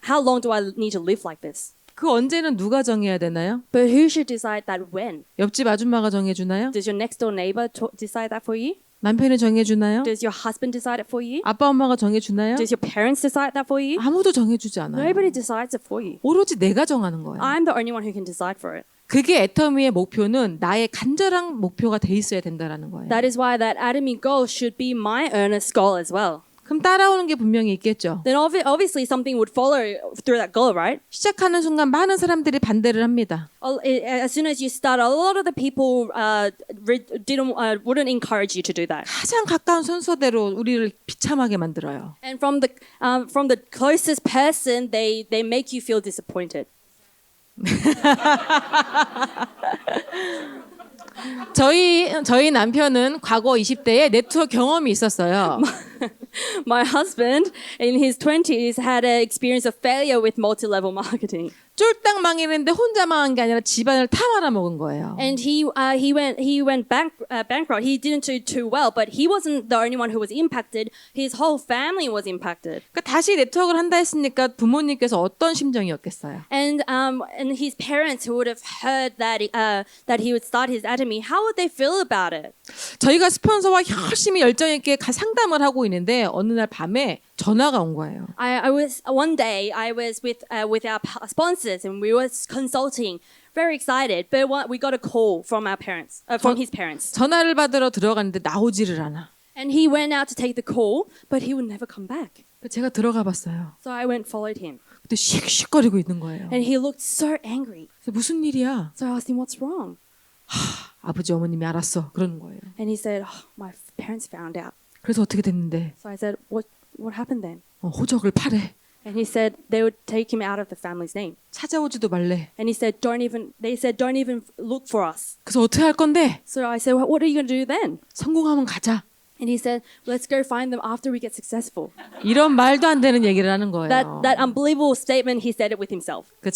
how long do I need to live like this?" 그 언제는 누가 정해야 되나요? But who should decide that when? 옆집 아줌마가 정해주나요? Does your next door neighbor decide that for you? 남편이 정해주나요? Does your husband decide it for you? 아빠 엄마가 정해주나요? Does your parents decide that for you? 아무도 정해주지 않아요. Nobody decides it for you. 오로지 내가 정하는 거예요. I'm the only one who can decide for it. 그게 애터미의 목표는 나의 간절한 목표가 돼 있어야 된다라는 거예요. That is why that Atomy goal should be my earnest goal as well. 그럼 따라오는 게 분명히 있겠죠. Then obviously something would follow through that goal, right? 시작하는 순간 많은 사람들이 반대를 합니다. As soon as you start, a lot of the people wouldn't encourage you to do that. 가장 가까운 순서대로 우리를 비참하게 만들어요. And from the closest person, they make you feel disappointed. 저희 남편은 과거 20대에 네트워크 경험이 있었어요. My husband in his 20s had an experience of failure with multi-level marketing. 쫄딱 망했는데 혼자 망한 게 아니라 집안을 다 말아먹은 거예요. And he went bankrupt. He didn't do too well, but he wasn't the only one who was impacted. His whole family was impacted. 그러니까 다시 네트워크를 한다 했으니까 부모님께서 어떤 심정이었겠어요? And his parents who would have heard that he would start his Atomy, how would they feel about it? 저희가 스폰서와 열심히 열정 있게 상담을 하고 있는데 어느 날 밤에 전화가 온 거예요. One day I was with our sponsors and we were consulting, very excited. But we got a call from our parents, from his parents. 전화를 받으러 들어갔는데 나오지를 않아. And he went out to take the call, but he would never come back. 제가 들어가 봤어요. So I went and followed him. 근데 씩씩거리고 있는 거예요. And he looked so angry. 그래서 무슨 일이야? So I asked him, "What's wrong?" 아버지 어머님이 알았어. 그러는 거예요. And he said, "My parents found out." 그래서 어떻게 됐는데? So I said, "What happened then?" 호적을 파래. And he said they would take him out of the family's name. 찾아오지도 말래. And he said, They said, don't even look for us. 그래서 어떻게 할 건데? So I said, what are you going to do then? 성공하면 가자. And he said, let's go find them after we get successful. 이런 말도 안 되는 얘기를 하는 거예요. That unbelievable statement, he said it with himself. 그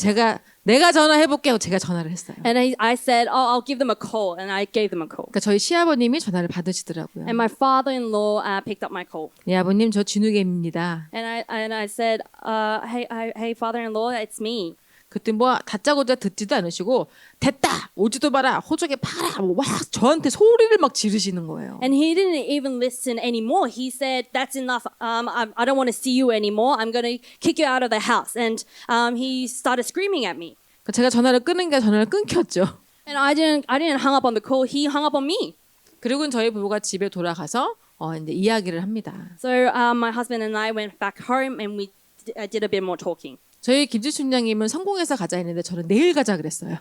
내가 전화해볼게 하고 제가 전화를 했어요. And I said, I'll give them a call. And I gave them a call. 그러니까 저희 시아버님이 전화를 받으시더라고요. And my father-in-law picked up my call. 네 아버님 저 진우개입니다. And I said, hey father-in-law, it's me. 그때 다짜고짜 듣지도 않으시고 됐다 오지도 마라 호적에 파라 막 저한테 소리를 막 지르시는 거예요. And he didn't even listen anymore. He said, that's enough. I don't want to see you anymore. I'm going to kick you out of the house. And he started screaming at me. 그러니까 제가 전화를 끊은 게 전화를 끊겼죠. And I didn't hang up on the call. He hung up on me. 그리고는 저희 부부가 집에 돌아가서 이제 이야기를 합니다. So my husband and I went back home and we did a bit more talking. 저희 김지수 팀장님은 성공해서 가자 했는데 저는 내일 가자 그랬어요.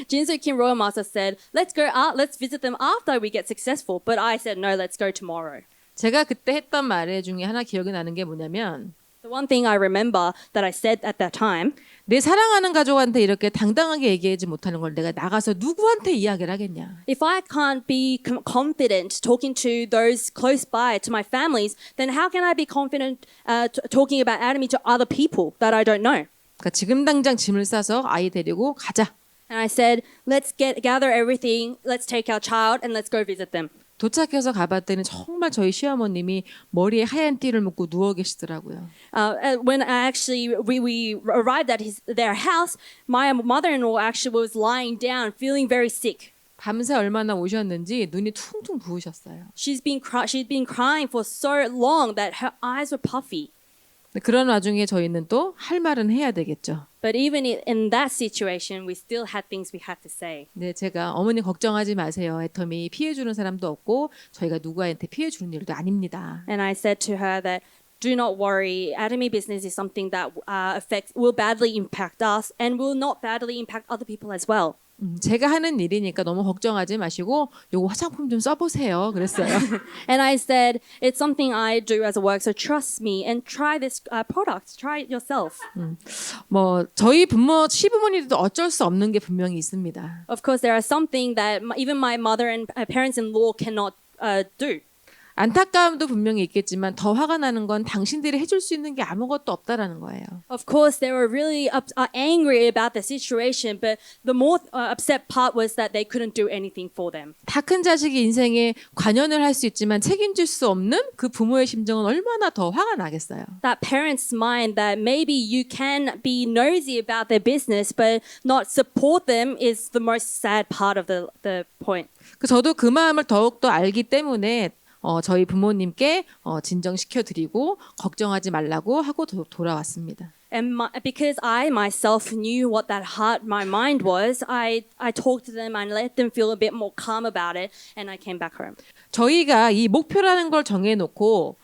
Jinsu Kim Royal Master said, let's go out, let's visit them after we get successful. But I said, no, let's go tomorrow. 제가 그때 했던 말 중에 하나 기억이 나는 게 뭐냐면 The one thing I remember that I said at that time, 내 사랑하는 가족한테 이렇게 당당하게 얘기하지 못하는 걸 내가 나가서 누구한테 이야기를 하겠냐. if I can't be confident talking to those close by, to my families, then how can I be confident talking about Atomy to other people that I don't know? 그러니까 지금 당장 짐을 싸서 아이 데리고 가자. And I said, let's gather everything, let's take our child and let's go visit them. 도착해서 가봤더니 정말 저희 시어머님이 머리에 하얀 띠를 묶고 누워 계시더라고요. When we arrived at their house, my mother-in-law actually was lying down, feeling very sick. 밤새 얼마나 오셨는지 눈이 퉁퉁 부으셨어요. She'd been crying for so long that her eyes were puffy. 그런 와중에 저희는 또 할 말은 해야 되겠죠. But even in that situation, we still had things we had to say. 네, 제가 어머니 걱정하지 마세요. 애터미 피해 주는 사람도 없고 저희가 누구한테 피해 주는 일도 아닙니다. And I said to her that do not worry, Atomy business is something that will badly impact us and will not badly impact other people as well. 제가 하는 일이니까 너무 걱정하지 마시고 요거 화장품 좀 써보세요. 그랬어요. And I said, it's something I do as a work, so trust me and try this product. Try it yourself. 저희 시부모님도 어쩔 수 없는 게 분명히 있습니다. Of course, there are something that even my mother and parents-in-law cannot do. 안타까움도 분명히 있겠지만 더 화가 나는 건 당신들이 해줄 수 있는 게 아무것도 없다라는 거예요. Of course, they were really angry about the situation, but the more upset part was that they couldn't do anything for them. 다 큰 자식이 인생에 관여를 할 수 있지만 책임질 수 없는 그 부모의 심정은 얼마나 더 화가 나겠어요. That parent's mind that maybe you can be nosy about their business, but not support them is the most sad part of the point. 저도 그 마음을 더욱더 알기 때문에 저희 부모님께 진정시켜드리고 걱정하지 말라고 하고 돌아왔습니다. And because I myself knew what that heart, my mind was, I talked to them and let them feel a bit more calm about it, and I came back home. 저희가 이 목표라는 걸 정해놓고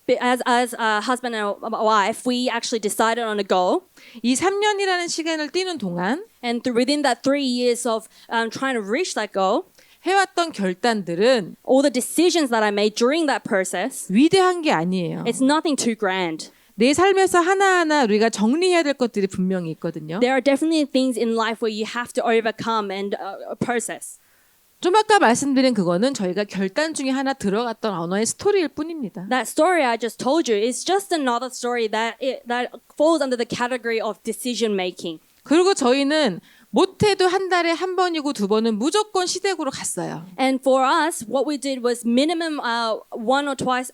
But as a husband and a wife, we actually decided on a goal. 이 3년이라는 시간을 뛰는 동안 And within that 3 years of trying to reach that goal, 해왔던 결단들은 all the decisions that I made during that process, 위대한 게 아니에요. it's nothing too grand. 내 삶에서 하나하나 우리가 정리해야 될 것들이 분명히 있거든요. There are definitely things in life where you have to overcome and process. 좀 아까 말씀드린 그거는 저희가 결단 중에 하나 들어갔던 언어의 스토리일 뿐입니다. That story I just told you is just another story that falls under the category of decision making. 그리고 저희는 못해도 한 달에 한 번이고 두 번은 무조건 시댁으로 갔어요. And for us, what we did was minimum one or twice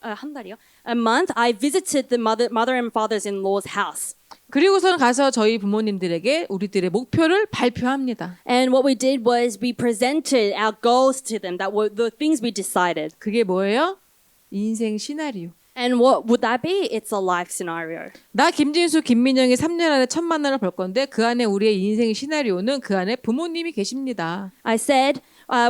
한 달이요? A month. I visited the mother and father-in-law's house. 그리고서는 가서 저희 부모님들에게 우리들의 목표를 발표합니다. And what we did was we presented our goals to them. That were the things we decided. 그게 뭐예요? 인생 시나리오. And what would that be? It's a life scenario. 나 김진수, 김민영이 3년 안에 1,000만 원을 벌 건데 그 안에 우리의 인생 시나리오는 그 안에 부모님이 계십니다. I said,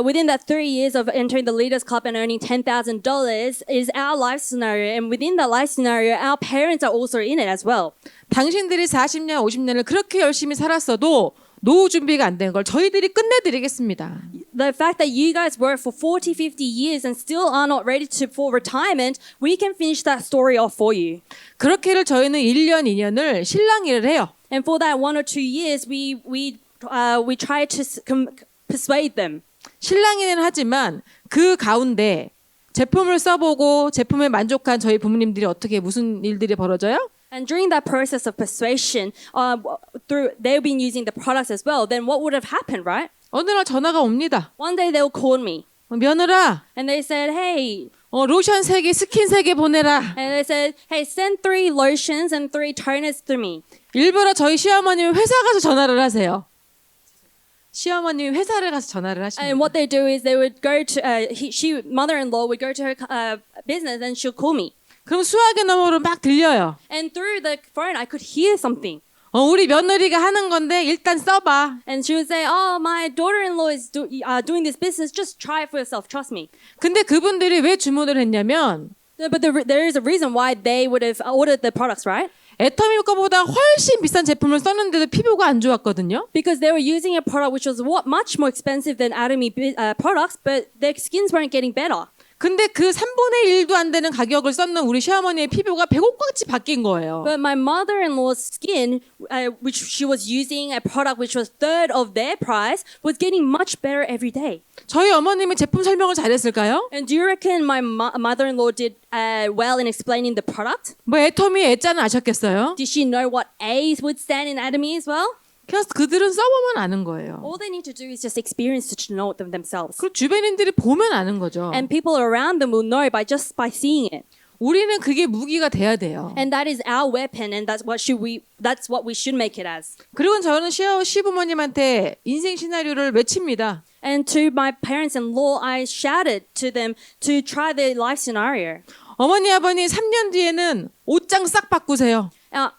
within that 3 years of entering the Leaders Club and earning $10,000 is our life scenario. And within that life scenario, our parents are also in it as well. 당신들이 40년, 50년을 그렇게 열심히 살았어도 노후 준비가 안 된 걸 저희들이 끝내드리겠습니다. The fact that you guys work for 40, 50 years and still are not ready for retirement, we can finish that story off for you. 그렇게를 저희는 1년, 2년을 실랑이를 해요. And for that 1 or 2 years, we try to persuade them. 실랑이는 하지만 그 가운데 제품을 써보고 제품에 만족한 저희 부모님들이 어떻게 무슨 일들이 벌어져요? And during that process of persuasion, they've been using the products as well. Then what would have happened, right? 어느 날 전화가 옵니다. One day they'll call me 며느라, and they said, "Hey," 로션 3개, 스킨 3개 보내라. and they said, "Hey, send 3 lotions and 3 toners to me." 일부러 저희 시어머님이 회사 가서 전화를 하세요. 시어머님이 회사를 가서 전화를 하십니다. And what they do is they would go to mother-in-law would go to her business and she'll call me. 그럼 수화기 너머로 막 들려요. And through the phone, I could hear something. 우리 며느리가 하는 건데 일단 써봐. And she would say, "Oh, my daughter-in-law is doing this business. Just try it for yourself. Trust me." 근데 그분들이 왜 주문을 했냐면 But there is a reason why they would have ordered the products, right? 애터미 거보다 훨씬 비싼 제품을 썼는데도 피부가 안 좋았거든요. Because they were using a product which was much more expensive than Atomy products, but their skins weren't getting better. 근데 그 3분의 1도 안 되는 가격을 썼는 우리 시어머니의 피부가 백옥같이 바뀐 거예요. But my mother-in-law's skin, which she was using a product which was third of their price, was getting much better every day. 저희 어머님이 제품 설명을 잘했을까요? And do you reckon my mother-in-law did well in explaining the product? 뭐 애터미 애자는 아셨겠어요? Did she know what A's would stand in Atomy as well? 그냥 그들은 써보면 아는 거예요. All they need to do is just experience to know them themselves. 그리고 주변인들이 보면 아는 거죠. And people around them will know by seeing it. 우리는 그게 무기가 돼야 돼요. And that is our weapon, and that's what we should make it as. 그리고 저는 시부모님한테 인생 시나리오를 외칩니다. And to my parents-in-law, I shouted to them to try the life scenario. 어머니 아버니 3년 뒤에는 옷장 싹 바꾸세요.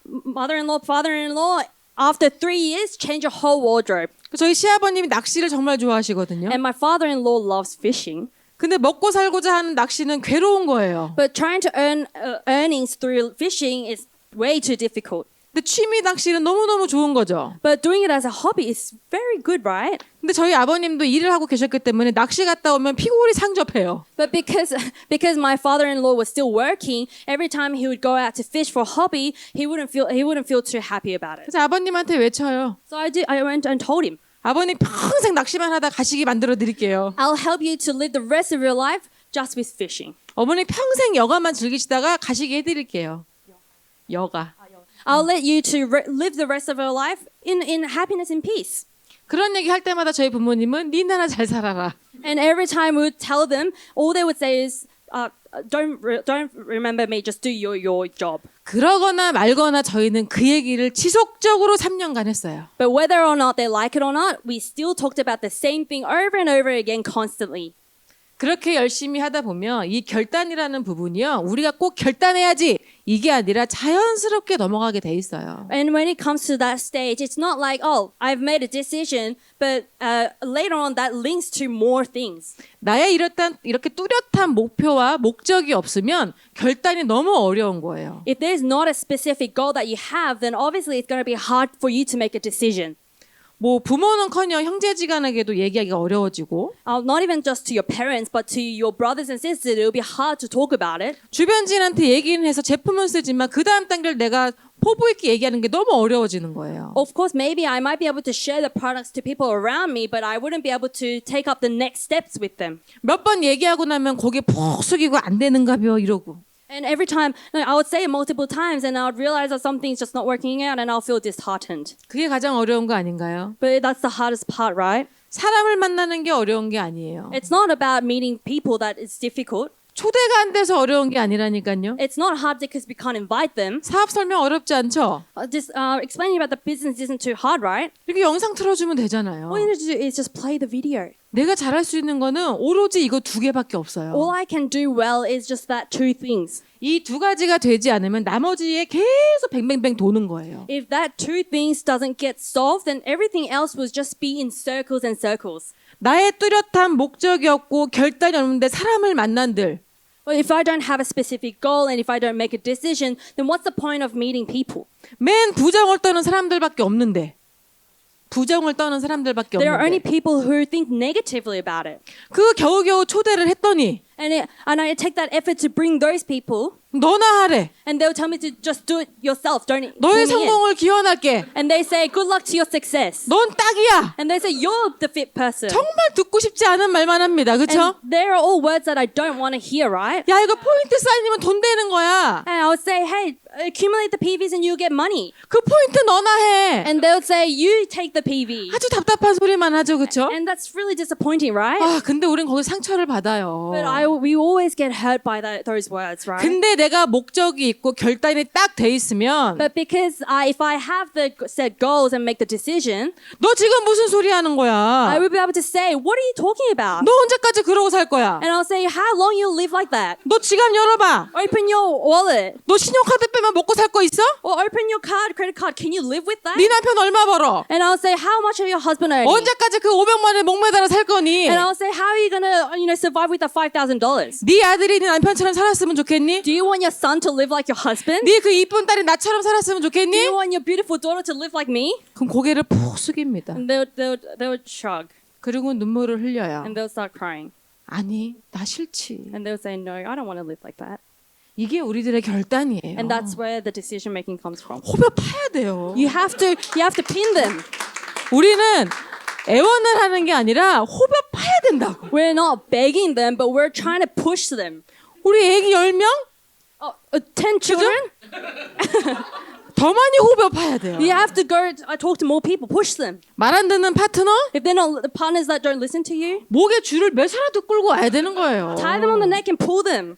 Mother-in-law, father-in-law, after 3 years, change your whole wardrobe. 저희 시아버님이 낚시를 정말 좋아하시거든요. And my father-in-law loves fishing. 근데 먹고 살고자 하는 낚시는 괴로운 거예요. But trying to earn earnings through fishing is way too difficult. 근데 취미 낚시는 너무너무 좋은 거죠. But doing it as a hobby is very good, right? 근데 저희 아버님도 일을 하고 계셨기 때문에 낚시 갔다 오면 피골이 상접해요. But because my father-in-law was still working, every time he would go out to fish for hobby, he wouldn't feel too happy about it. 그래서 아버님한테 외쳐요. So I went and told him, 아버님 평생 낚시만 하다 가시게 만들어 드릴게요. I'll help you to live the rest of your life just with fishing. 어머니 평생 여가만 즐기시다가 가시게 해드릴게요. 여가. I'll let you to live the rest of your life in happiness and peace. 그런 얘기 할 때마다 저희 부모님은 네 나라 잘 살아라. And every time we would tell them, all they would say is, don't remember me, just do your job. 그러거나 말거나 저희는 그 얘기를 지속적으로 3년간 했어요. But whether or not they like it or not, we still talked about the same thing over and over again constantly. 그렇게 열심히 하다 보면 이 결단이라는 부분이요. 우리가 꼭 결단해야지 이게 아니라 자연스럽게 넘어가게 돼 있어요. And when it comes to that stage, it's not like, oh, I've made a decision, but later on that links to more things. 나의 이렇게 뚜렷한 목표와 목적이 없으면 결단이 너무 어려운 거예요. If there's not a specific goal that you have, then obviously it's going to be hard for you to make a decision. 뭐 부모는커녕 형제지간에게도 얘기하기가 어려워지고 Not even just to your parents, but to your brothers and sisters, it will be hard to talk about it. 주변 지인한테 얘기는 해서 제품은 쓰지만 그 다음 단계를 내가 포부 있게 얘기하는 게 너무 어려워지는 거예요. Of course, maybe I might be able to share the products to people around me, but I wouldn't be able to take up the next steps with them. 몇 번 얘기하고 나면 고개 푹 숙이고 안 되는가벼 이러고 And every time, I would say it multiple times, and I would realize that something's just not working out, and I'll feel disheartened. 그게 가장 어려운 거 아닌가요? But that's the hardest part, right? 사람을 만나는 게 어려운 게 아니에요. It's not about meeting people that is difficult. 초대가 안 돼서 어려운 게 아니라니까요. It's not hard because we can't invite them. 사업 설명 어렵지 않죠? Just explaining about the business isn't too hard, right? 이렇게 영상 틀어주면 되잖아요. All you need to do is just play the video. 내가 잘할 수 있는 거는 오로지 이거 두 개밖에 없어요. All I can do well is just that two things. 이 두 가지가 되지 않으면 나머지에 계속 뱅뱅뱅 도는 거예요. If that two things doesn't get solved, then everything else will just be in circles and circles. 나의 뚜렷한 목적이 없고 결단이 없는데 사람을 만난들 Well, if I don't have a specific goal and if I don't make a decision, then what's the point of meeting people? 맨 부정을 떠는 사람들밖에 없는데 부정을 떠는 사람들밖에 There are only 없는데 people who think negatively about it. 그 겨우겨우 초대를 했더니 And I take that effort to bring those people, 너나 하래. and they'll tell me to just do it yourself. Don't 너의 pull me in. 성공을 기원할게. And they say, good luck to your success. 넌 딱이야. And they say, you're the fit person. 정말 듣고 싶지 않은 말만 합니다. 그쵸? And there are all words that I don't want to hear, right? 야 이거 포인트 쌓이면 돈 되는 거야. And I would say, hey, accumulate the PVs and you'll get money. 그 포인트 너나 해. And they would say, you take the PV. 아주 답답한 소리만 하죠. 그쵸? And that's really disappointing, right? 아 근데 우린 거기 상처를 받아요. But we always get hurt by those words, right? 근데 내가 목적이 있고 결단이 딱 돼 있으면 But because if I have the set goals and make the decision, 너 지금 무슨 소리 하는 I 거야? will be able to say, what are you talking about? 너 언제까지 그러고 살 거야? And I'll say, how long you'll live like that? 너 지갑 열어봐. Open your wallet. 너 신용카드 빼면 먹고 살 거 있어? Or open your credit card. Can you live with that? 네 남편 얼마 벌어? And I'll say, how much are your husband earning? 언제까지 그 500만 원에 목매달아 살 거니? And I'll say, how are you gonna, survive with that $5,000? 네 아들이 네 남편처럼 살았으면 좋겠니? Do you want your son to live like your husband? 네 그 이쁜 딸이 나처럼 살았으면 Do 좋겠니? you want your beautiful daughter to live like me? 그럼 고개를 푹 숙입니다. And they would shrug 그리고 눈물을 흘려요. and they'll start crying. 아니, 나 싫지. And they'll say, no, I don't want to live like that. 이게 우리들의 결단이에요. And that's where the decision making comes from. 호벼 파야 돼요. You have to pin them. 우리는 애원을 하는 게 아니라 호벼 파야 된다고. We're not begging them, but we're trying to push them. 우리 애기 10명? 10 children? 더 많이 호벼 파야 돼요. You have to go talk to more people, push them. 말 안 듣는 파트너? If they're not the partners that don't listen to you, 목에 줄을 매서라도 끌고 와야 되는 거예요. tie them on the neck and pull them.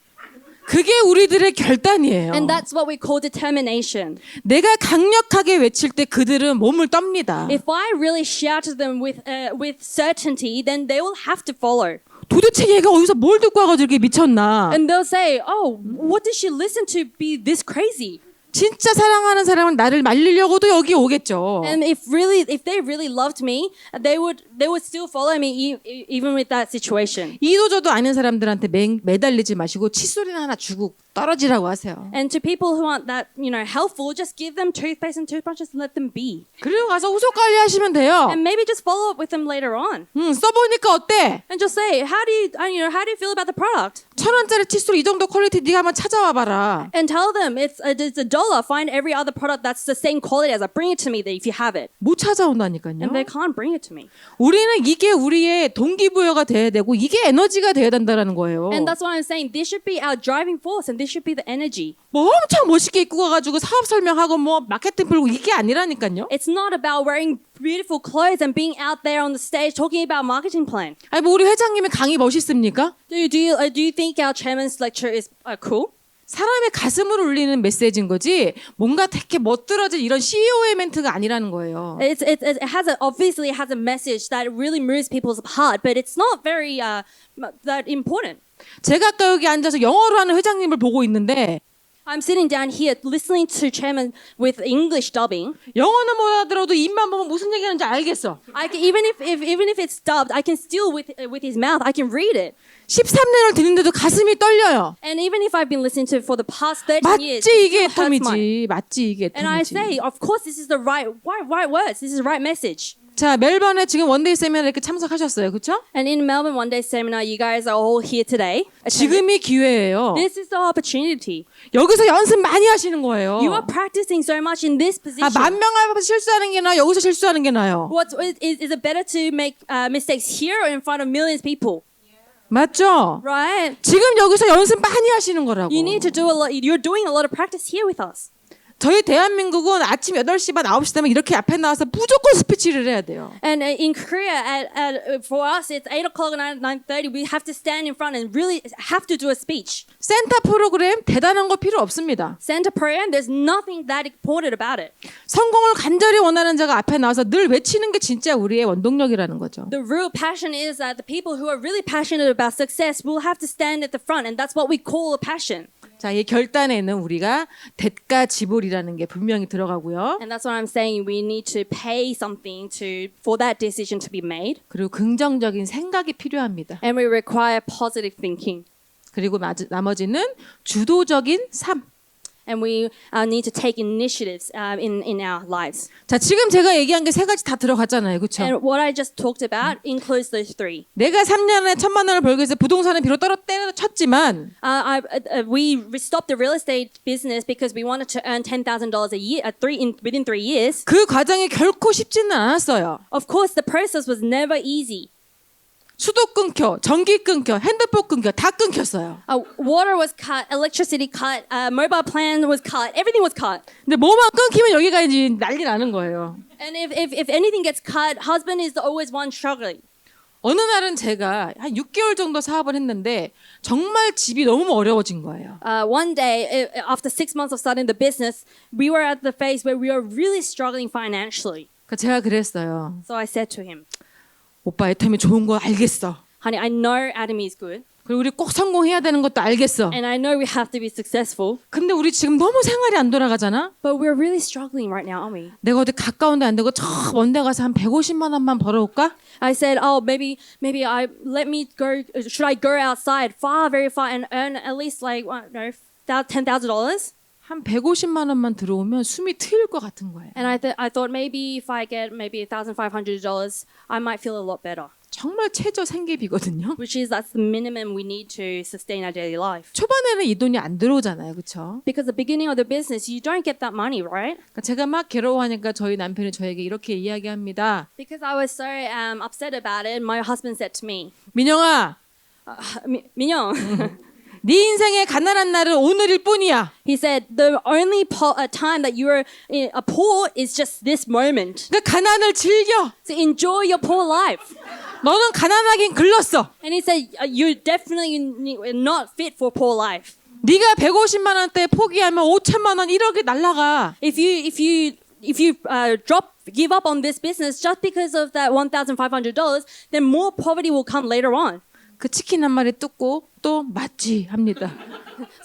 그게 우리들의 결단이에요. And that's what we call determination. 내가 강력하게 외칠 때 그들은 몸을 떱니다. If I really shout at them with certainty, then they will have to follow. 도대체 얘가 어디서 뭘 듣고 와가지고 이렇게 미쳤나? And they'll say, oh, what did she listen to be this crazy? 진짜 사랑하는 사람은 나를 말리려고도 여기 오겠죠. And if they really loved me, they would still follow me even with that situation. 이도저도 아닌 사람들한테 매달리지 마시고 칫솔이나 하나 주고 떨어지라고 하세요. And to people who aren't that, helpful, just give them toothpaste and toothbrushes and let them be. 그리고 가서 후속 관리하시면 돼요. And maybe just follow up with them later on. 써보니까 어때? And just say, how do you feel about the product? 1,000원짜리 칫솔 이 정도 퀄리티 네가 한번 찾아와 봐라. And tell them it's $1. Find every other product that's the same quality as it. Bring it to me if you have it. 못 찾아온다니까요. And they can't bring it to me. 우리는 이게 우리의 동기부여가 돼야 되고 이게 에너지가 돼야 된다라는 거예요. And that's what I'm saying. This should be our driving force, and this should be the energy. 뭐 엄청 멋있게 입고 가가지고 사업 설명하고 뭐 마케팅 풀고 이게 아니라니까요. It's not about wearing beautiful clothes and being out there on the stage talking about marketing plan. 아니 뭐 우리 회장님의 강의 멋있습니까? Do you think our chairman's lecture is cool? 사람의 가슴을 울리는 메시지인 거지 뭔가 되게 멋들어진 이런 CEO의 멘트가 아니라는 거예요. Obviously has a message that really moves people's heart, but it's not very that important. 제가 아까 여기 앉아서 영어로 하는 회장님을 보고 있는데 I'm sitting down here listening to chairman with English dubbing. 영어는 못 알아들어도 입만 보면 무슨 얘기하는지 알겠어. Even if it's dubbed, I can still with his mouth, I can read it. 13년을 듣는데도 가슴이 떨려요. And even if I've been listening to it for the past 13 years, 맞지 이게 it still hurts my. 애텀이지. 맞지 이게 And I 애텀이지. say, of course, this is the right words. This is the right message. 자 멜번에 지금 원데이 세미나에 이렇게 참석하셨어요. 그렇죠? And in Melbourne One Day Seminar, you guys are all here today. 지금이 기회예요. This is the opportunity. 여기서 연습 많이 하시는 거예요. You are practicing so much in this position. 만 명 앞에서 실수하는 게 나아 여기서 실수하는 게 나아요. Is it better to make mistakes here or in front of millions of people? 맞죠? Right? 지금 여기서 연습 많이 하시는 거라고. You need to do a lot. You're doing a lot of practice here with us. 저희 대한민국은 아침 8시 반 9시 되면 이렇게 앞에 나와서 무조건 스피치를 해야 돼요. And in Korea, for us, it's 8 o'clock and 9:30. We have to stand in front and really have to do a speech. 센터 프로그램 대단한 거 필요 없습니다. Santa program, there's nothing that important about it. 성공을 간절히 원하는 자가 앞에 나와서 늘 외치는 게 진짜 우리의 원동력이라는 거죠. The real passion is that the people who are really passionate about success will have to stand at the front, and that's what we call a passion. 자, 이 결단에는 우리가 대가 지불이라는 게 분명히 들어가고요. And that's what I'm saying. We need to pay something for that decision to be made. 그리고 긍정적인 생각이 필요합니다. And we require positive thinking. 그리고 나머지는 주도적인 삶. And we need to take initiatives in our lives. 자, 지금 제가 얘기한 게 세 가지 다 들어갔잖아요. 그렇죠? And what I just talked about includes those three. 내가 3년에 1,000만 원을 벌기 위해서 부동산을 비로 때려쳤지만 We stopped the real estate business because we wanted to earn $10,000 a year within 3 years. 그 과정이 결코 쉽지는 않았어요. Of course, the process was never easy. 수도 끊겨, 전기 끊겨, 핸드폰 끊겨, 다 끊겼어요. Water was cut, electricity cut, mobile plan was cut, everything was cut. 근데 뭐만 끊기면 여기가 이제 난리 나는 거예요. And if anything gets cut, husband is always one struggling. 어느 날은 제가 한 6개월 정도 사업을 했는데 정말 집이 너무 어려워진 거예요. One day, after 6 months of starting the business, we were at the phase where we were really struggling financially. 그러니까 제가 그랬어요. So I said to him, 오빠 애텀이 좋은 거 알겠어. honey, I know Atomy is good. 그리고 우리 꼭 성공해야 되는 것도 알겠어. And I know we have to be successful. 근데 우리 지금 너무 생활이 안 돌아가잖아. But we're really struggling right now, aren't we? 내가 어디 가까운 데 안 되고 저 먼 데 가서 한 150만 원만 벌어올까? I said, should I go outside very far and earn at least $10,000? 한 150만 원만 들어오면 숨이 트일 것 같은 거예요. And I thought maybe if I get maybe $1,500, I might feel a lot better. 정말 최저 생계비거든요. That's the minimum we need to sustain our daily life. 초반에는 이 돈이 안 들어오잖아요. 그렇죠? Because the beginning of the business, you don't get that money, right? 그러니까 제가 막 괴로워하니까 저희 남편이 저에게 이렇게 이야기합니다. Because I was so upset about it, my husband said to me, 민영아, 민영, 네 인생의 가난한 날은 오늘일 뿐이야. he said, the only time that you are poor is just this moment. 그러니까 가난을 즐겨. So enjoy your poor life. 너는 가난하긴 글렀어. And he said, you're definitely not fit for poor life. 네가 150만 원대 포기하면 5천만 원 1억이 날라가. If you give up on this business just because of that $1,500, then more poverty will come later on. 그 치킨 한 마리 뜯고 또 맞지 합니다.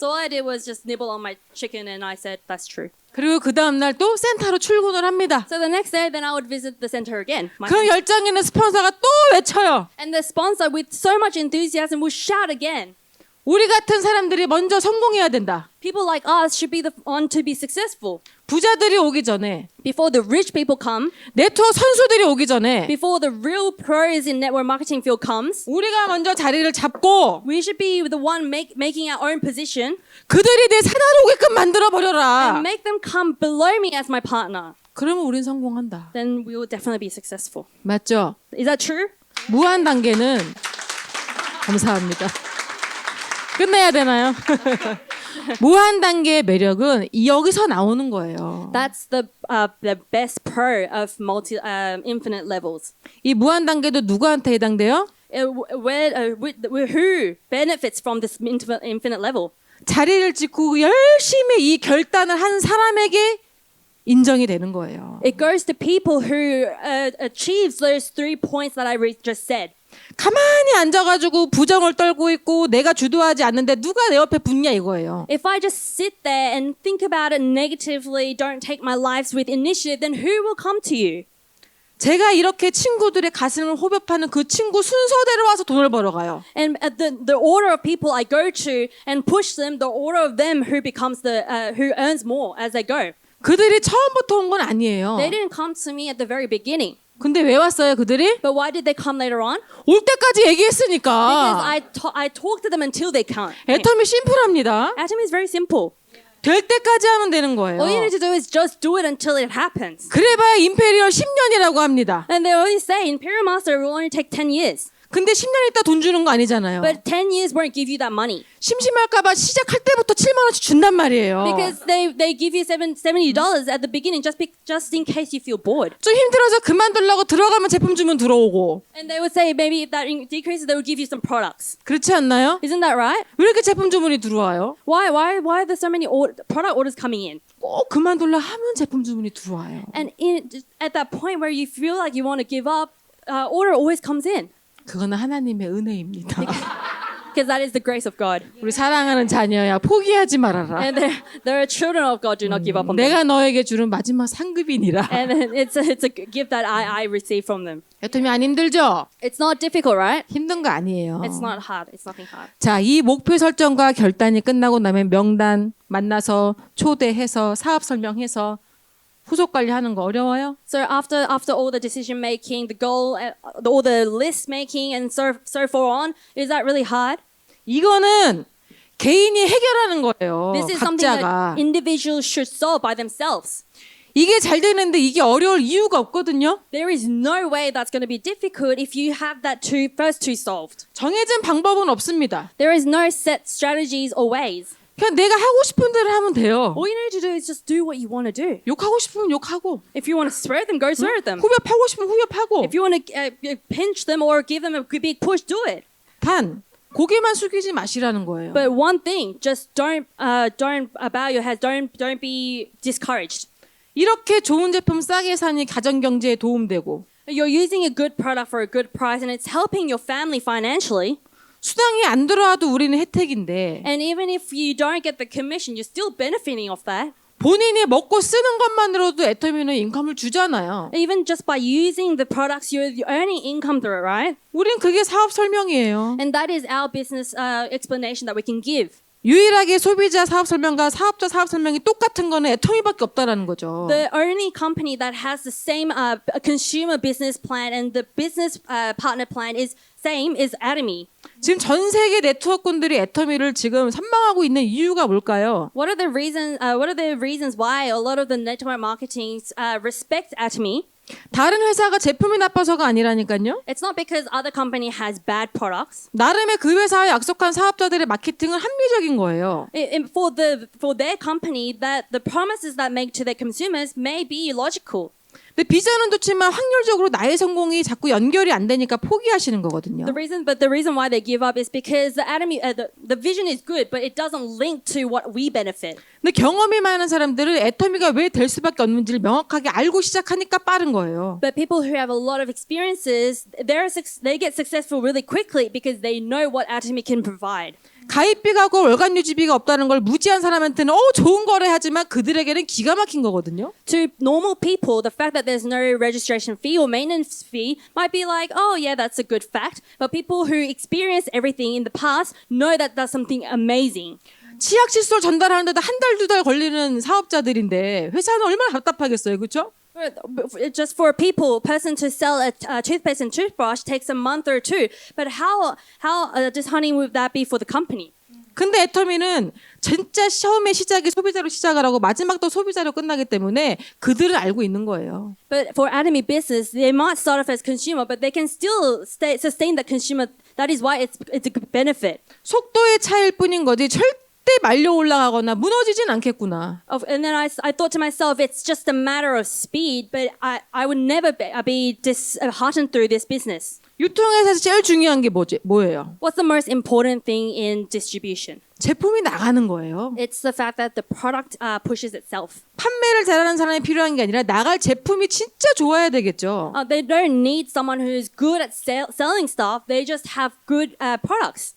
So all I did was just nibble on my chicken, and I said, that's true. 그리고 그 다음 날 또 센터로 출근을 합니다. So the next day, then I would visit the center again. 그 열정 있는 스폰서가 또 외쳐요. And the sponsor, with so much enthusiasm, would shout again. 우리 같은 사람들이 먼저 성공해야 된다. People like us should be the one to be successful. 부자들이 오기 전에, Before the rich people come, 네트워크 선수들이 오기 전에 before the real pros in network marketing field comes, 우리가 먼저 자리를 잡고 we should be the one making our own position 그들이 내 산하로 오게끔 만들어 and 버려라. make them come below me as my partner. 그러면 우린 성공한다. then we will definitely be successful. 맞죠? Is that true? 무한 단계는 감사합니다. 끝내야 되나요? 무한 단계의 매력은 여기서 나오는 거예요. That's the best pro of infinite levels. 이 무한 단계도 누구한테 해당돼요? Who benefits from this infinite level? 자리를 찍고 열심히 이 결단을 한 사람에게 인정이 되는 거예요. It goes to people who achieves those 3 points that I just said. 가만히 앉아가지고 부정을 떨고 있고 내가 주도하지 않는데 누가 내 옆에 붙냐 이거예요. If I just sit there and think about it negatively, don't take my lives with initiative, then who will come to you? 제가 이렇게 친구들의 가슴을 호흡하는 그 친구 순서대로 와서 돈을 벌어가요. And the order of people I go to and push them, the order of them who becomes who earns more as they go. 그들이 처음부터 온 건 아니에요. They didn't come to me at the very beginning. 근데 왜 왔어요 그들이? But why did they come later on? 올 때까지 Because 얘기했으니까. I talked to them until they come. 애텀이 심플합니다. Atom is very simple. 될 때까지 하면 되는 거예요. All you need to do is just do it until it happens. 그래봐야 임페리얼 10년이라고 합니다. And they always say Imperial Master will only take 10 years. 근데 10년 있다 돈 주는 거 아니잖아요. But 10 years won't give you that money. 심심할까봐 시작할 때부터 7만 원씩 준단 말이에요. Because they give you $70 at the beginning just in case you feel bored. 좀 힘들어서 그만두려고 들어가면 제품 주문 들어오고. And they would say maybe if that decreases, they will give you some products. 그렇지 않나요? Isn't that right? 왜 이렇게 제품 주문이 들어와요? Why are there so many product orders coming in? 꼭 그만둘라 하면 제품 주문이 들어와요. And at that point where you feel like you want to give up, order always comes in. 그거는 하나님의 은혜입니다. Because that is the grace of God. 우리 사랑하는 자녀야 포기하지 말아라. And they're children of God. Do not give up on them. 내가 너에게 주는 마지막 상급이니라. And then it's a gift that I receive from them. 애텀이 안 힘들죠? It's not difficult, right? 힘든 거 아니에요. It's not hard. It's nothing hard. 자, 이 목표 설정과 결단이 끝나고 나면 명단 만나서 초대해서 사업 설명해서 후속 관리하는 거 어려워요? So after all the decision making, the goal, all the list making, and so forth on, is that really hard? 이거는 개인이 해결하는 거예요. This is something 각자가. that individuals should solve by themselves. 이게 잘 되는데 이게 어려울 이유가 없거든요. There is no way that's going to be difficult if you have that first two solved. 정해진 방법은 없습니다. There is no set strategies or ways. 그냥 내가 하고 싶은 대로 하면 돼요. All you need to do is just do what you want to do. 욕하고 싶으면 욕하고 If you want to swear at them, go swear at them. 후벼파고 싶으면 후벼파고 If you want to pinch them or give them a big push, do it. 단 고개만 숙이지 마시라는 거예요. But one thing, just don't bow your head. Don't be discouraged. 이렇게 좋은 제품 싸게 사니 가정 경제에 도움되고 You're using a good product for a good price, and it's helping your family financially. 수당이 안 들어와도 우리는 혜택인데 And even if you don't get the commission, you're still benefiting off that. 본인이 먹고 쓰는 것만으로도 애터미는 인컴을 주잖아요. Even just by using the products, you're earning income through it, right? 우린 그게 사업 설명이에요. And that is our business explanation that we can give. 유일하게 소비자 사업 설명과 사업자 사업 설명이 똑같은 거는 애터미밖에 없다라는 거죠. The only company that has the same consumer business plan and the business partner plan is Atomy. 지금 전 세계 네트워크꾼들이 애터미를 지금 선망하고 있는 이유가 뭘까요? What are the reasons why a lot of the network marketing respect Atomy? 다른 회사가 제품이 나빠서가 아니라니까요. It's not because other company has bad products. 나름의 그 회사에 약속한 사업자들의 마케팅은 합리적인 거예요. For their company, that the promises that make to their consumers may be logical. 근데 비전은 좋지만 확률적으로 나의 성공이 자꾸 연결이 안 되니까 포기하시는 거거든요. The reason why they give up is because the vision is good, but it doesn't link to what we benefit. 근데 경험이 많은 사람들은 애터미가 왜 될 수밖에 없는지를 명확하게 알고 시작하니까 빠른 거예요. But people who have a lot of experiences, they get successful really quickly because they know what Atomy can provide. 가입비가 없고 월간 유지비가 없다는 걸 무지한 사람한테는 좋은 거래 하지만 그들에게는 기가 막힌 거거든요. To normal people, the fact that there's no registration fee or maintenance fee might be like, oh yeah, that's a good fact. But people who experienced everything in the past know that that's something amazing. 치약 칫솔 전달하는데도 한 달, 두 달 걸리는 사업자들인데 회사는 얼마나 답답하겠어요. 그렇죠? Just for person to sell a toothpaste and toothbrush takes a month or two. But how disheartening would that be for the company? 근데 애터미는 진짜 처음에 시작이 소비자로 시작을 하고 마지막도 소비자로 끝나기 때문에 그들은 알고 있는 거예요. But for Atomy business, they might start off as consumer, but they can still sustain the consumer. That is why it's a good benefit. 속도의 차이일 뿐인 거지 절대 말려 올라가거나 무너지진 않겠구나. And then I thought to myself, it's just a matter of speed, but I would never be disheartened through this business. 유통회사에서 제일 중요한 게 뭐예요? What's the most important thing in distribution? 제품이 나가는 거예요. It's the fact that the product pushes itself. 판매를 잘하는 사람이 필요한 게 아니라 나갈 제품이 진짜 좋아야 되겠죠. They don't need someone who's good at selling stuff. They just have good products.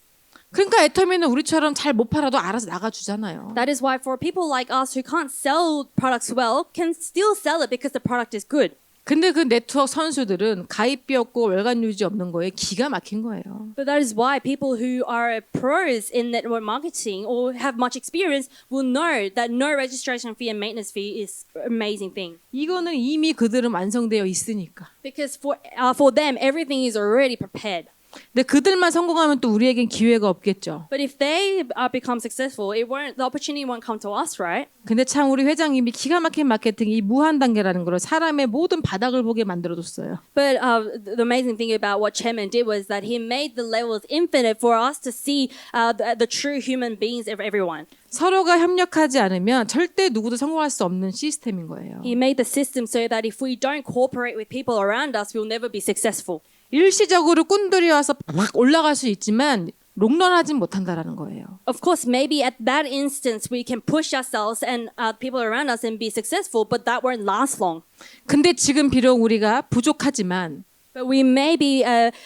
그러니까 애터미는 우리처럼 잘 못 팔아도 알아서 나가주잖아요. That is why for people like us who can't sell products well, can still sell it because the product is good. 근데 그 네트워크 선수들은 가입비 없고 월간 유지 없는 거에 기가 막힌 거예요. But that is why people who are pros in network marketing or have much experience will know that no registration fee and maintenance fee is an amazing thing. 이거는 이미 그들은 완성되어 있으니까. Because for them, everything is already prepared. 근데 그들만 성공하면 또 우리에겐 기회가 없겠죠. But if they become successful, the opportunity won't come to us, right? 근데 참 우리 회장님이 기가 막힌 마케팅이 이 무한 단계라는 걸 사람의 모든 바닥을 보게 만들어줬어요. But the amazing thing about what Chairman did was that he made the levels infinite for us to see the true human beings of everyone. 서로가 협력하지 않으면 절대 누구도 성공할 수 없는 시스템인 거예요. He made the system so that if we don't cooperate with people around us, we'll never be successful. 일시적으로 꾼들이 와서 막 올라갈 수 있지만 롱런하진 못한다라는 거예요. Of course, maybe at that instance we can push ourselves and people around us and be successful, but that won't last long. 근데 지금 비록 우리가 부족하지만 But we may be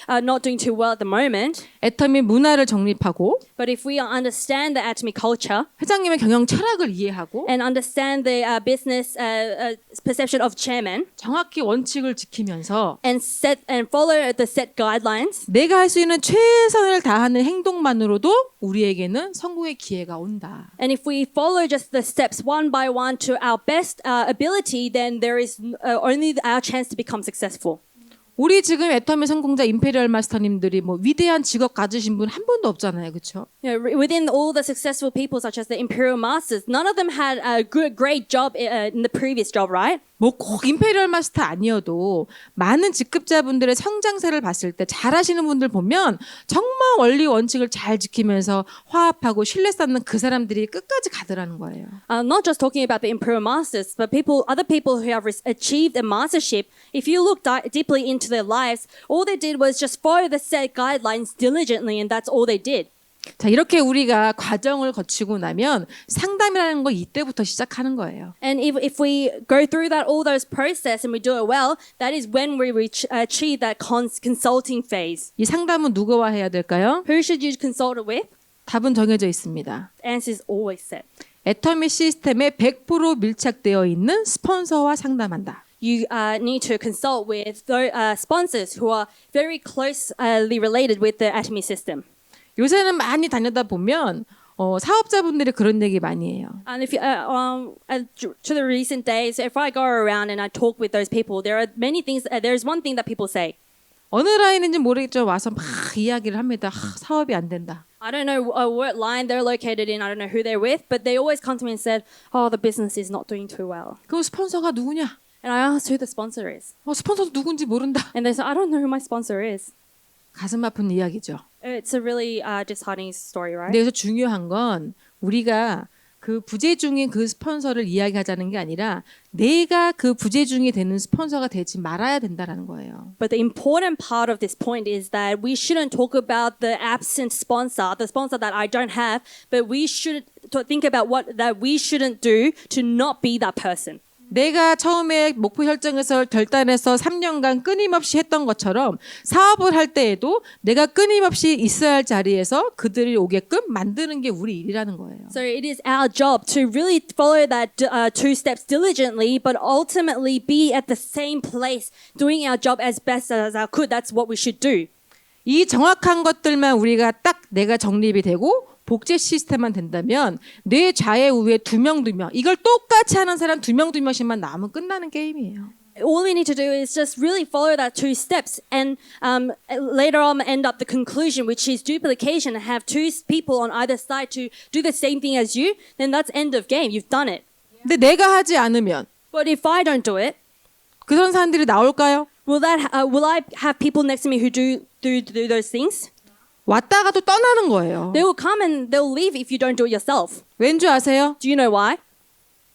not doing too well at the moment. 애터미 문화를 정립하고 But if we understand the Atomy culture 회장님의 경영 철학을 이해하고 and understand the business perception of chairman 정확히 원칙을 지키면서 and follow the set guidelines, 내가 할 수 있는 최선을 다하는 행동만으로도 우리에게는 성공의 기회가 온다. and if we follow just the steps one by one to our best ability, then there is only our chance to become successful. 우리 지금 애터미 성공자 임페리얼 마스터님들이 뭐 위대한 직업 가지신 분 한 분도 없잖아요, 그렇죠? Within all the successful people, such as the Imperial Masters, none of them had a great job in the previous job, right? 뭐 꼭 임페리얼 마스터 아니어도 많은 직급자분들의 성장세를 봤을 때 잘하시는 분들 보면 정말 원리 원칙을 잘 지키면서 화합하고 신뢰 쌓는 그 사람들이 끝까지 가더라는 거예요. Not just talking about the Imperial Masters, but other people who have achieved a mastership. If you look deeply into their lives, all they did was just follow the set guidelines diligently, and that's all they did. 자, 이렇게 우리가 과정을 거치고 나면 상담이라는 거 이때부터 시작하는 거예요. And if we go through all those process and we do it well, that is when we achieve that consulting phase. 이 상담은 누구와 해야 될까요? Who should you consult it with? 답은 정해져 있습니다. The answer is always set. 애터미 시스템에 100% 밀착되어 있는 스폰서와 상담한다. You need to consult with sponsors who are very closely related with the Atomy system. 요새는 많이 다니다 보면 사업자분들이 그런 얘기 많이 해요. And if you, to the recent days, if I go around and I talk with those people, there are many things. There's one thing that people say. 어느 라인인지 모르겠죠. 와서 막 이야기를 합니다. 사업이 안 된다. I don't know what line they're located in. I don't know who they're with, but they always come to me and said, "Oh, the business is not doing too well." 그럼 스폰서가 누구냐? And I asked who the sponsor is, 스폰서도 누군지 모른다. and they said, "I don't know who my sponsor is." 가슴 아픈 이야기죠. It's a really disheartening story, right? 근데 여기서 중요한 건 우리가 그 부재중인 그 스폰서를 이야기하자는 게 아니라 내가 그 부재중이 되는 스폰서가 되지 말아야 된다라는 거예요. But the important part of this point is that we shouldn't talk about the absent sponsor, the sponsor that I don't have, but we should think about what that we shouldn't do to not be that person. 내가 처음에 목표 설정해서 결단해서 3년간 끊임없이 했던 것처럼 사업을 할 때에도 내가 끊임없이 있어야 할 자리에서 그들이 오게끔 만드는 게 우리 일이라는 거예요. So it is our job to really follow that two steps diligently, but ultimately be at the same place, doing our job as best as I could. That's what we should do. 이 정확한 것들만 우리가 딱 내가 정립이 되고 복제 시스템만 된다면 내 좌에 우에 두 명 이걸 똑같이 하는 사람 두 명씩만 나오면 끝나는 게임이에요. all we need to do is just really follow that two steps, and later on end up the conclusion, which is duplication, and have two people on either side to do the same thing as you. Then that's end of game. You've done it. 근데 내가 하지 않으면 But if I don't do it, 그런 사람들이 나올까요? will I have people next to me who do those things? 왔다가 또 떠나는 거예요. They will come and they'll leave if you don't do it yourself. 왠 줄 아세요? Do you know why?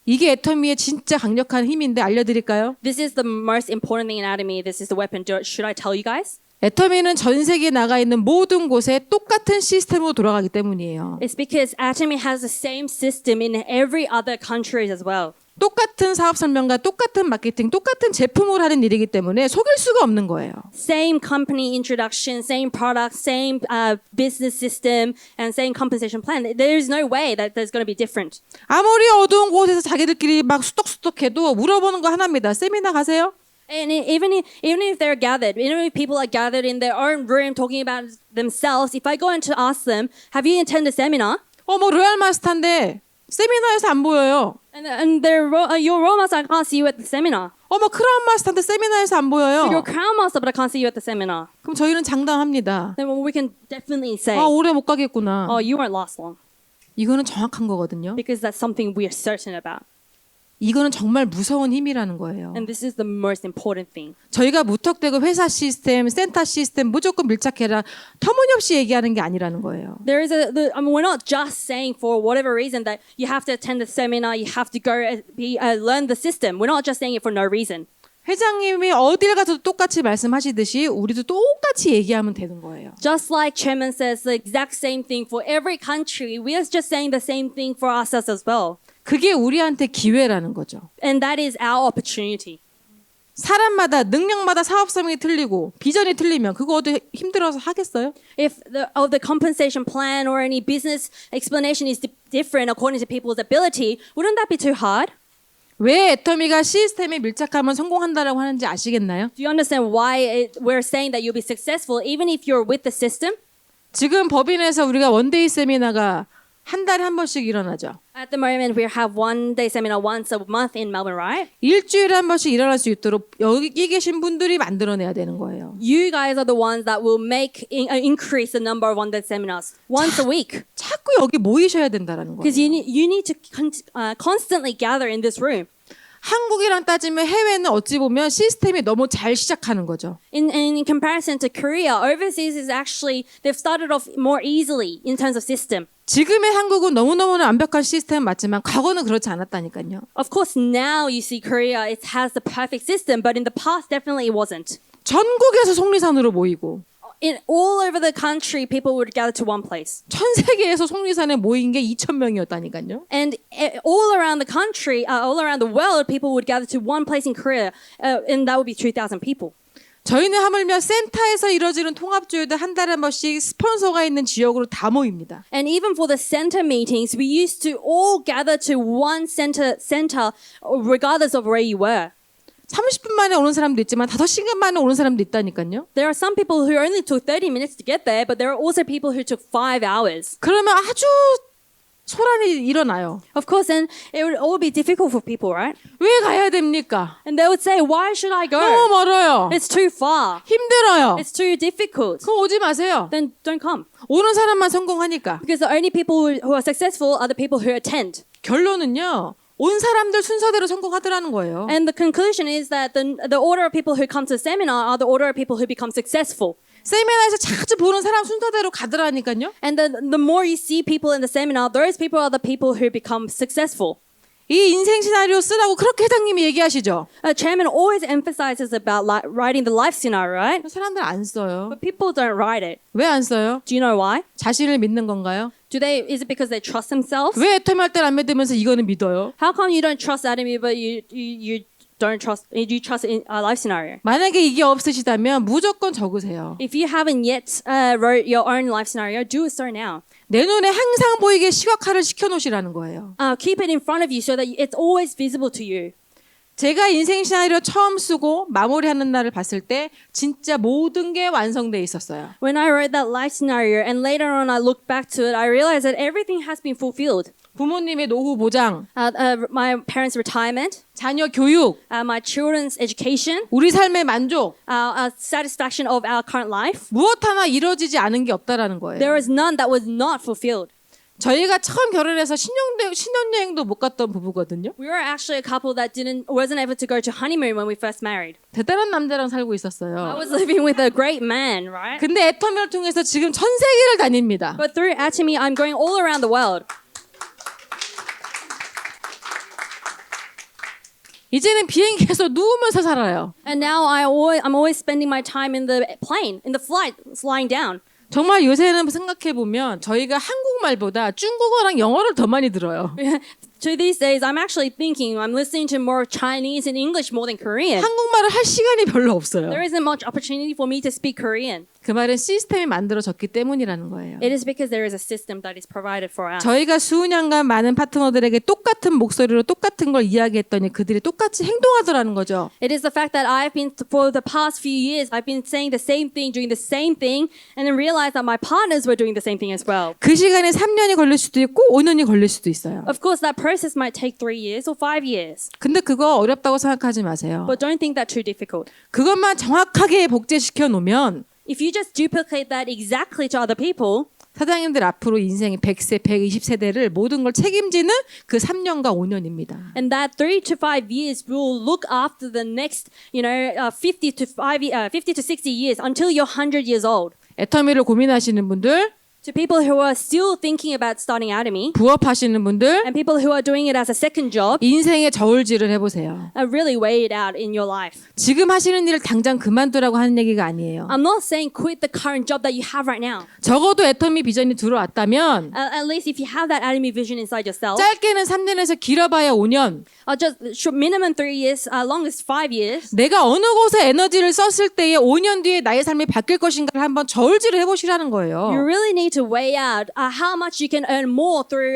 이게 애터미의 진짜 강력한 힘인데 알려드릴까요? This is the most important thing in Atomy. This is the weapon. Should I tell you guys? 애터미는 전 세계에 나가 있는 모든 곳에 똑같은 시스템으로 돌아가기 때문이에요. It's because Atomy has the same system in every other country as well. 똑같은 사업 설명과 똑같은 마케팅, 똑같은 제품을 하는 일이기 때문에 속일 수가 없는 거예요. Same company introduction, same product, same business system, and same compensation plan. There is no way that there's going to be different. 아무리 어두운 곳에서 자기들끼리 막 수덕수덕해도 물어보는 거 하나입니다. 세미나 가세요? And even if they're gathered, even if people are gathered in their own room talking about themselves, if I go in to ask them, have you attended a seminar? 뭐 로얄 마스터인데 세미나에서 안 보여요. And your role master, I can't see you at the seminar. 뭐 크라운 마스터인데 세미나에서 안 보여요. You're crown master, but I can't see you at the seminar. 그럼 저희는 장담합니다. Then we can definitely say, 오래 못 가겠구나. oh, you won't last long. 이거는 정확한 거거든요. Because that's something we are certain about. 이거는 정말 무서운 힘이라는 거예요. And this is the most important thing. 저희가 무턱대고 회사 시스템, 센터 시스템 무조건 밀착해라 터무니없이 얘기하는 게 아니라는 거예요. There is we're not just saying for whatever reason that you have to attend the seminar, you have to go learn the system. We're not just saying it for no reason. 회장님이 어딜 가서도 똑같이 말씀하시듯이 우리도 똑같이 얘기하면 되는 거예요. Just like Chairman says the exact same thing for every country, we are just saying the same thing for ourselves as well. 그게 우리한테 기회라는 거죠. And that is our opportunity. 사람마다 능력마다 사업 설명이 틀리고 비전이 틀리면 그거 어디 힘들어서 하겠어요? If the compensation plan or any business explanation is different according to people's ability, wouldn't that be too hard? 왜 애터미가 시스템에 밀착하면 성공한다라고 하는지 아시겠나요? Do you understand why we're saying that you'll be successful even if you're with the system? 지금 법인에서 우리가 원데이 세미나가 한 달에 한 번씩 일어나죠. At the moment, we have one day seminar once a month in Melbourne, right? 일주일에 한 번씩 일어날 수 있도록 여기 계신 분들이 만들어내야 되는 거예요. You guys are the ones that will make increase the number of one-day seminars once a week. 자꾸 여기 모이셔야 된다라는 거예요. Because you need to constantly gather in this room. 한국이랑 따지면 해외는 어찌 보면 시스템이 너무 잘 시작하는 거죠. In comparison to Korea, overseas is actually they've started off more easily in terms of system. 지금의 한국은 너무너무 완벽한 시스템 맞지만 과거는 그렇지 않았다니까요. Of course, now you see Korea, it has the perfect system, but in the past, definitely it wasn't. 전국에서 속리산으로 모이고 In all over the country, people would gather to one place. 전 세계에서 속리산에 모인 게 2,000명이었다니까요. And all around the country, all around the world, people would gather to one place in Korea, and that would be 2,000 people. 저희는 하물며 센터에서 이루어지는 통합조회도 한 달에 한 번씩 스폰서가 있는 지역으로 다 모입니다. And even for the center meetings, we used to all gather to one center, regardless of where you were. 30분 만에 오는 사람도 있지만 5시간 만에 오는 사람도 있다니까요. There are some people who only took 30 minutes to get there, but there are also people who took 5 hours. 그러면 아주 소란이 일어나요. Of course, then it would all be difficult for people, right? 왜 가야 됩니까? And they would say, why should I 너무 go? 멀어요. It's too far. 힘들어요. It's too difficult. 그럼 오지 마세요. Then don't come. 오는 사람만 성공하니까. Because the only people who are successful are the people who attend. 결론은요. 온 사람들 순서대로 성공하더라는 거예요. And the conclusion is that the order of people who come to the seminar are the order of people who become successful. 세미나에서 자주 보는 사람 순서대로 가더라니까요. And the more you see people in the seminar, those people are the people who become successful. 이 인생 시나리오 쓰라고 그렇게 회장님이 얘기하시죠. Chairman always emphasizes about writing the life scenario, right? 사람들 안 써요. But people don't write it. 왜 안 써요? Do you know why? 자신을 믿는 건가요? Is it because they trust themselves? 왜 애터미 할 때는 안 믿으면서 이거는 믿어요? How come you don't trust Atomy, but you don't trust in a life scenario? 만약에 이게 없으시다면 무조건 적으세요. If you haven't yet wrote your own life scenario, do it so now. 내 눈에 항상 보이게 시각화를 시켜놓으시라는 거예요. Keep it in front of you so that it's always visible to you. 제가 인생 시나리오 처음 쓰고 마무리하는 날을 봤을 때 진짜 모든 게 완성돼 있었어요. When I wrote that life scenario and later on I looked back to it, I realized that everything has been fulfilled. 부모님의 노후 보장, my parents' retirement, 자녀 교육, my children's education, 우리 삶의 만족, satisfaction of our current life. 무엇 하나 이루어지지 않은 게 없다라는 거예요. There is none that was not fulfilled. 저희가 처음 결혼해서 신혼여행도 못 갔던 부부거든요. We were actually a couple that wasn't able to go to honeymoon when we first married. 대단한 남자랑 살고 I 있었어요. was living with a great man, right? 근데 애터미를 통해서 지금 전 세계를 다닙니다. But through Atomy, I'm going all around the world. 이제는 비행기에서 누우면서 살아요. And now I'm always spending my time in the plane, in the flight, lying down. 정말 요새는 생각해 보면 저희가 한국말보다 중국어랑 영어를 더 많이 들어요. So these days, I'm actually thinking I'm listening to more Chinese and English more than Korean. 한국말을 할 시간이 별로 없어요. There isn't much opportunity for me to speak Korean. 그 말은 시스템이 만들어졌기 때문이라는 거예요. It is because there is a system that is provided for us. 저희가 수년간 많은 파트너들에게 똑같은 목소리로 똑같은 걸 이야기했더니 그들이 똑같이 행동하더라는 거죠. It is the fact that for the past few years, I've been saying the same thing, doing the same thing, and then realized that my partners were doing the same thing as well. 그 시간에 3년이 걸릴 수도 있고 5년이 걸릴 수도 있어요. Of course, that process might take 3 years or 5 years. 근데 그거 어렵다고 생각하지 마세요. But don't think that too difficult. 그것만 정확하게 복제시켜 놓으면 If you just duplicate that exactly to other people, 사장님들 앞으로 인생의 100세, 120세대를 모든 걸 책임지는 그 3년과 5년입니다. and that 3 to 5 years will look after the next, 50 to 60 years until you're 100 years old. 애터미를 고민하시는 분들, To people who are still thinking about starting Atomy, 부업하시는 분들, and people who are doing it as a second job, 인생의 저울질을 해보세요. really weigh it out in your life. 지금 하시는 일을 당장 그만두라고 하는 얘기가 아니에요. I'm not saying quit the current job that you have right now. 적어도 애터미 비전이 들어왔다면 At least if you have that Atomy vision inside yourself, 짧게는 3년에서 길어봐야 5년. minimum 3 years, longest 5 years. 내가 어느 곳에 에너지를 썼을 때에 5년 뒤에 나의 삶이 바뀔 것인가를 한번 저울질을 해보시라는 거예요. You really need to weigh out how much you can earn more through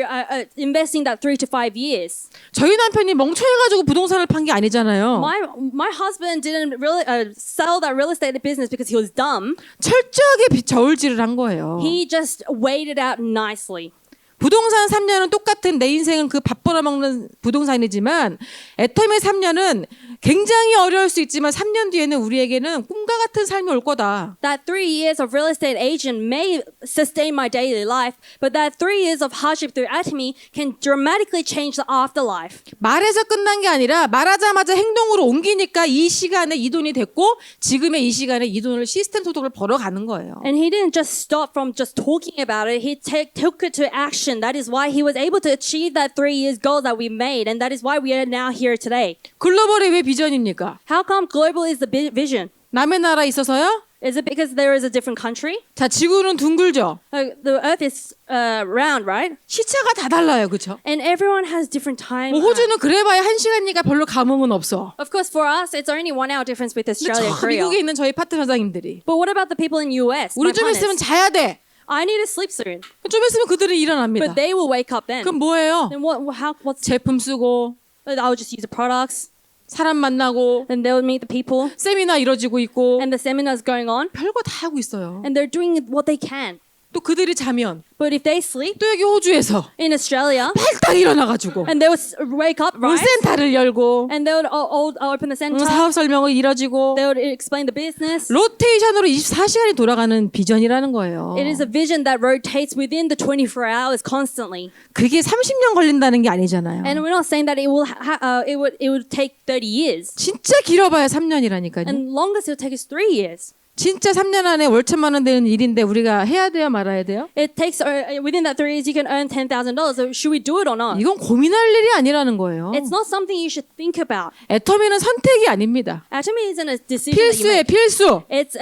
investing that 3 to 5 years. 저희 남편이 멍청해가지고 부동산을 판 게 아니잖아요. My husband didn't really sell that real estate business because he was dumb. 철저하게 저울질을 한 거예요. He just weighed it out nicely. 부동산 3년은 똑같은 내 인생은 그 밥 벌어먹는 부동산이지만 애터미 3년은 굉장히 어려울 수 있지만 3년 뒤에는 우리에게는 꿈과 같은 삶이 올 거다. That 3 years of real estate agent may sustain my daily life, but that 3 years of hardship through Atomy can dramatically change the afterlife. 말에서 끝난 게 아니라 말하자마자 행동으로 옮기니까 이 시간에 이 돈이 됐고 지금의 이 시간에 이 돈을 시스템 소득을 벌어가는 거예요. And he didn't just stop from just talking about it. He took it to action. That is why he was able to achieve that 3 years goal that we made, and that is why we are now here today. 글로벌이 왜 비전입니까? How come global is the vision? 남의 나라 있어서요? Is it because there is a different country? 자, 지구는 둥글죠? The earth is round, right? 시차가 다 달라요, 그렇죠? And everyone has different time. 뭐 호주는 그래봐야 1시간이니까 별로 감흥은 없어. Of course, for us, it's only 1 hour difference with 근데 Australia and 저 Korea. 미국에 있는 저희 파트너장님들이 But what about the people in US? 우리 my 좀 있으면 partners? 자야 돼. I need to sleep soon. 좀 있으면 그들은 일어납니다. But they will wake up then. 그럼 뭐예요? Then what's 제품 쓰고 I'll just use the products, 사람 만나고 then they'll meet the people, 세미나 이루어지고 있고 and the seminars going on, 별거 다 하고 있어요. and they're doing what they can. 또 그들이 자면 But if they sleep 또 여기 호주에서 in Australia, 빨딱 일어나가지고 and they would wake up, right? 센터를 열고 And they would open the center, 사업 설명을 이뤄지고 they would explain the business. 로테이션으로 24시간이 돌아가는 비전이라는 거예요. It is a vision that rotates within the 24 hours constantly. 그게 30년 걸린다는 게 아니잖아요. And we're not saying that it would take 30 years. 진짜 길어봐야 3년이라니까요. And longest it will take us 3 years. 진짜 3년 안에 월천만 원 되는 일인데 우리가 해야 돼요, 말아야 돼요? It takes within that 3 years you can earn $10,000. So should we do it or not? 이건 고민할 일이 아니라는 거예요. It's not something you should think about. 애터미는 선택이 아닙니다. Atomy isn't a decision that you 필수에 make. 필수. It's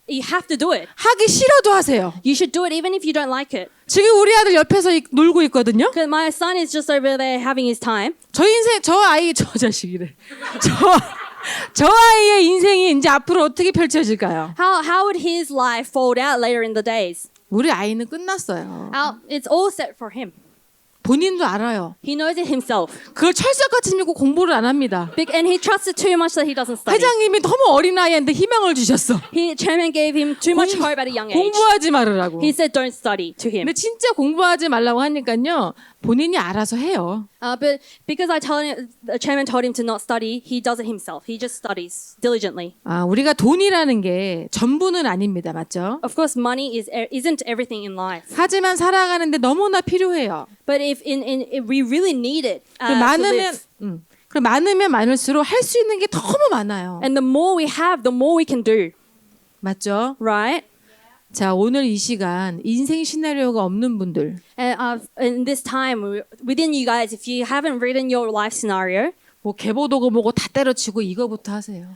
you have to do it. 하기 싫어도 하세요. You should do it even if you don't like it. 지금 우리 아들 옆에서 놀고 있거든요. Because my son is just over there having his time. 저 인생, 저 아이, 저 자식이래. 저 아이의 인생이 이제 앞으로 어떻게 펼쳐질까요? How would his life fold out later in the days? 우리 아이는 끝났어요. It's all set for him. 본인도 알아요. He knows it himself. 그걸 철석같이 믿고 공부를 안 합니다. And he trusted too much that he doesn't study. 회장님이 너무 어린 나이인데 희망을 주셨어. Chairman gave him too much hope at a young age. 공부하지 말으라고. He said don't study to him. 근데 진짜 공부하지 말라고 하니까요. 본인이 알아서 해요. But because the chairman told him to not study, he does it himself. He just studies diligently. 아, 우리가 돈이라는 게 전부는 아닙니다. 맞죠? Of course, money isn't everything in life. 하지만 살아가는데 너무나 필요해요. But if we really need it to 많으면 live, 그럼 많으면 많을수록 할 수 있는 게 너무 많아요. and the more we have, the more we can do. 맞죠? Right? 자, 오늘 이 시간 인생 시나리오가 없는 분들 And in this time, within you guys, if you haven't written your life scenario, 뭐 개보도고 뭐고 다 때려치고 이거부터 하세요.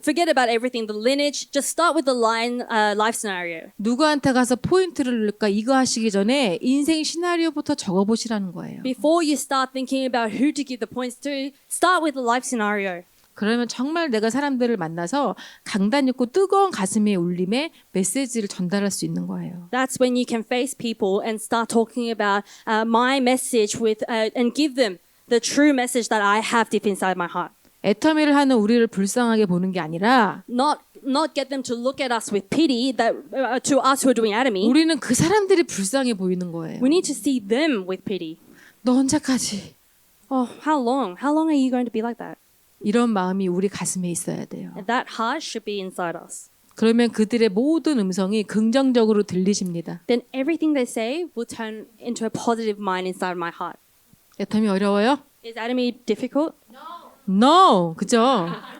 forget about everything, the lineage. Just start with the life scenario. 누구한테 가서 포인트를 넣을까 이거 하시기 전에 인생 시나리오부터 적어보시라는 거예요. Before you start thinking about who to give the points to, start with the life scenario. 그러면 정말 내가 사람들을 만나서 강단 있고 뜨거운 가슴의 울림에 메시지를 전달할 수 있는 거예요. That's when you can face people and start talking about my message and give them the true message that I have deep inside my heart. 애터미를 하는 우리를 불쌍하게 보는 게 아니라 Not get them to look at us with pity that to us who are doing atomy. 우리는 그 사람들이 불쌍해 보이는 거예요. We need to see them with pity. 너 언제까지? How long? How long are you going to be like that? 이런 마음이 우리 가슴에 있어야 돼요. And that heart should be inside us. 그러면 그들의 모든 음성이 긍정적으로 들리십니다. Then everything they say will turn into a positive mind inside my heart. 애터미 어려워요? Is atomy difficult? No, 그죠?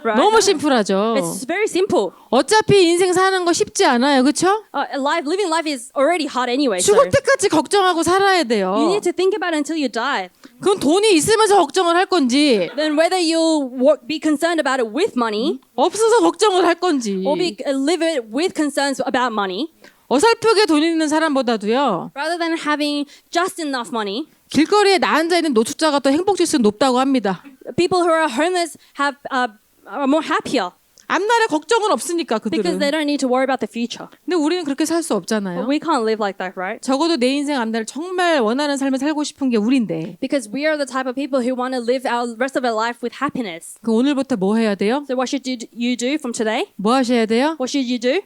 Right. 너무 심플하죠. It's very simple. 어차피 인생 사는 거 쉽지 않아요, 그렇죠? Living life is already hard anyway. So 죽을 때까지 걱정하고 살아야 돼요. you need to think about it until you die. 그건 돈이 있으면서 걱정을 할 건지, Then whether you'll be concerned about it with money 없어서 걱정을 할 건지. or live it with concerns about money, 어설프게 돈 있는 사람보다도요. rather than having just enough money, 길거리에 나 앉아 있는 노숙자가 더 행복지수 높다고 합니다. people who are homeless are more happier 앞날에 걱정은 없으니까 because 그들은. they don't need to worry about the future. 근데 우리는 그렇게 살 수 But 없잖아요. we can't live like that, right? 적어도 내 인생 앞날을 정말 원하는 삶을 살고 싶은 게 우린데. Because we are the type of people who want to live our rest of our life with happiness. 그 오늘부터 뭐 해야 돼요? So what should you do from today? 뭐 하셔야 돼요? What should you do?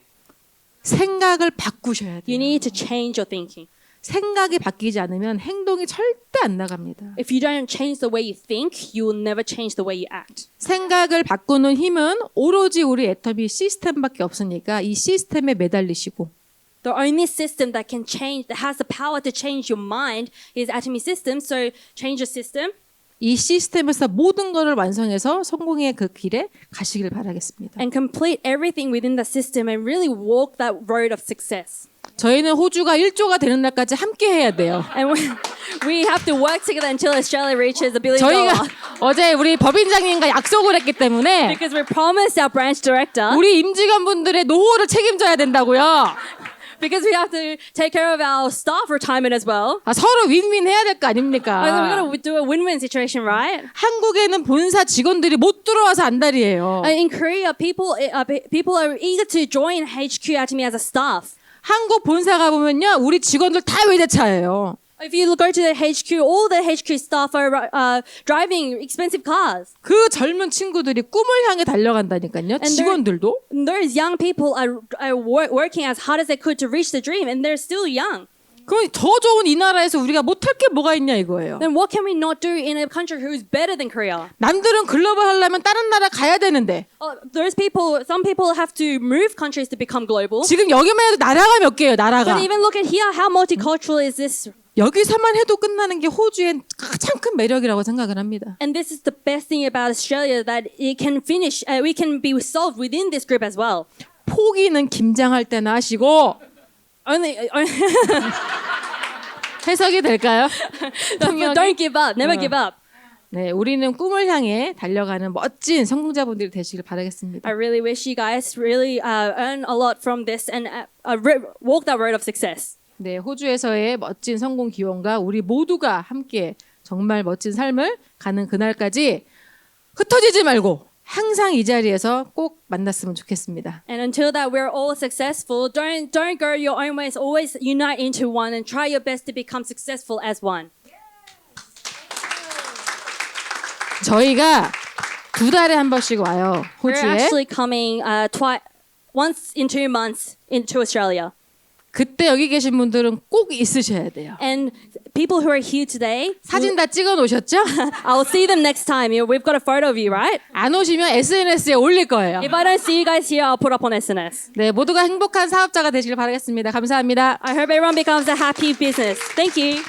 생각을 바꾸셔야 You 돼요. need to change your thinking. 생각이 바뀌지 않으면 행동이 절대 안 나갑니다. If you don't change the way you think, you will never change the way you act. 생각을 바꾸는 힘은 오로지 우리 애터미 시스템밖에 없으니까 이 시스템에 매달리시고 The only system that has the power to change your mind is Atomy system. So change your system. 이 시스템에서 모든 것을 완성해서 성공의 그 길에 가시길 바라겠습니다. And complete everything within the system and really walk that road of success. 저희는 호주가 1조가 되는 날까지 함께 해야 돼요. And we have to work together until Australia reaches $1 billion. 저희가 어제 우리 법인장님과 약속을 했기 때문에 Because we promised our branch director. 우리 임직원분들의 노후를 책임져야 된다고요. Because we have to take care of our staff retirement as well. 아, 서로 윈윈 해야 될 거 아닙니까? We're going to do a win-win situation, right? 한국에는 본사 직원들이 못 들어와서 안달이에요. In Korea, people are eager to join HQ Atomy as a staff. 한국 본사 가보면요, 우리 직원들 다 외제차예요. If you go to the HQ, all the HQ staff are driving expensive cars. 그 젊은 친구들이 꿈을 향해 달려간다니까요. 직원들도. And those young people are working as hard as they could to reach the dream, and they're still young. 그럼 더 좋은 이 나라에서 우리가 못할 게 뭐가 있냐 이거예요. Then what can we not do in a country who's better than Korea? 남들은 글로벌 하려면 다른 나라 가야 되는데 Some people have to move countries to become global. 지금 여기만 해도 나라가 몇 개예요, 나라가. But even look at here, how multicultural is this? 여기서만 해도 끝나는 게 호주의 가장 큰 매력이라고 생각을 합니다. And this is the best thing about Australia, that it can finish. We can be solved within this group as well. 포기는 김장할 때나 하시고 해석이 될까요? Don't give up. Never give up. 네, 우리는 꿈을 향해 달려가는 멋진 성공자분들이 되시길 바라겠습니다. I really wish you guys really earn a lot from this and walk that road of success. 네, 호주에서의 멋진 성공 기원과 우리 모두가 함께 정말 멋진 삶을 가는 그날까지 흩어지지 말고 항상 이 자리에서 꼭 만났으면 좋겠습니다. And until that we're all successful, don't go your own ways. Always unite into one and try your best to become successful as one. 저희가 2달에 한 번씩 와요. We're 호주에. actually coming once in 2 months into Australia. 그때 여기 계신 분들은 꼭 있으셔야 돼요. And people who are here today, 사진 다 찍어 놓으셨죠? I'll see them next time. We've got a photo of you, right? 안 오시면 SNS에 올릴 거예요. If I don't see you guys here, I'll put up on SNS. 네, 모두가 행복한 사업자가 되시길 바라겠습니다. 감사합니다. I hope everyone becomes a happy business. Thank you.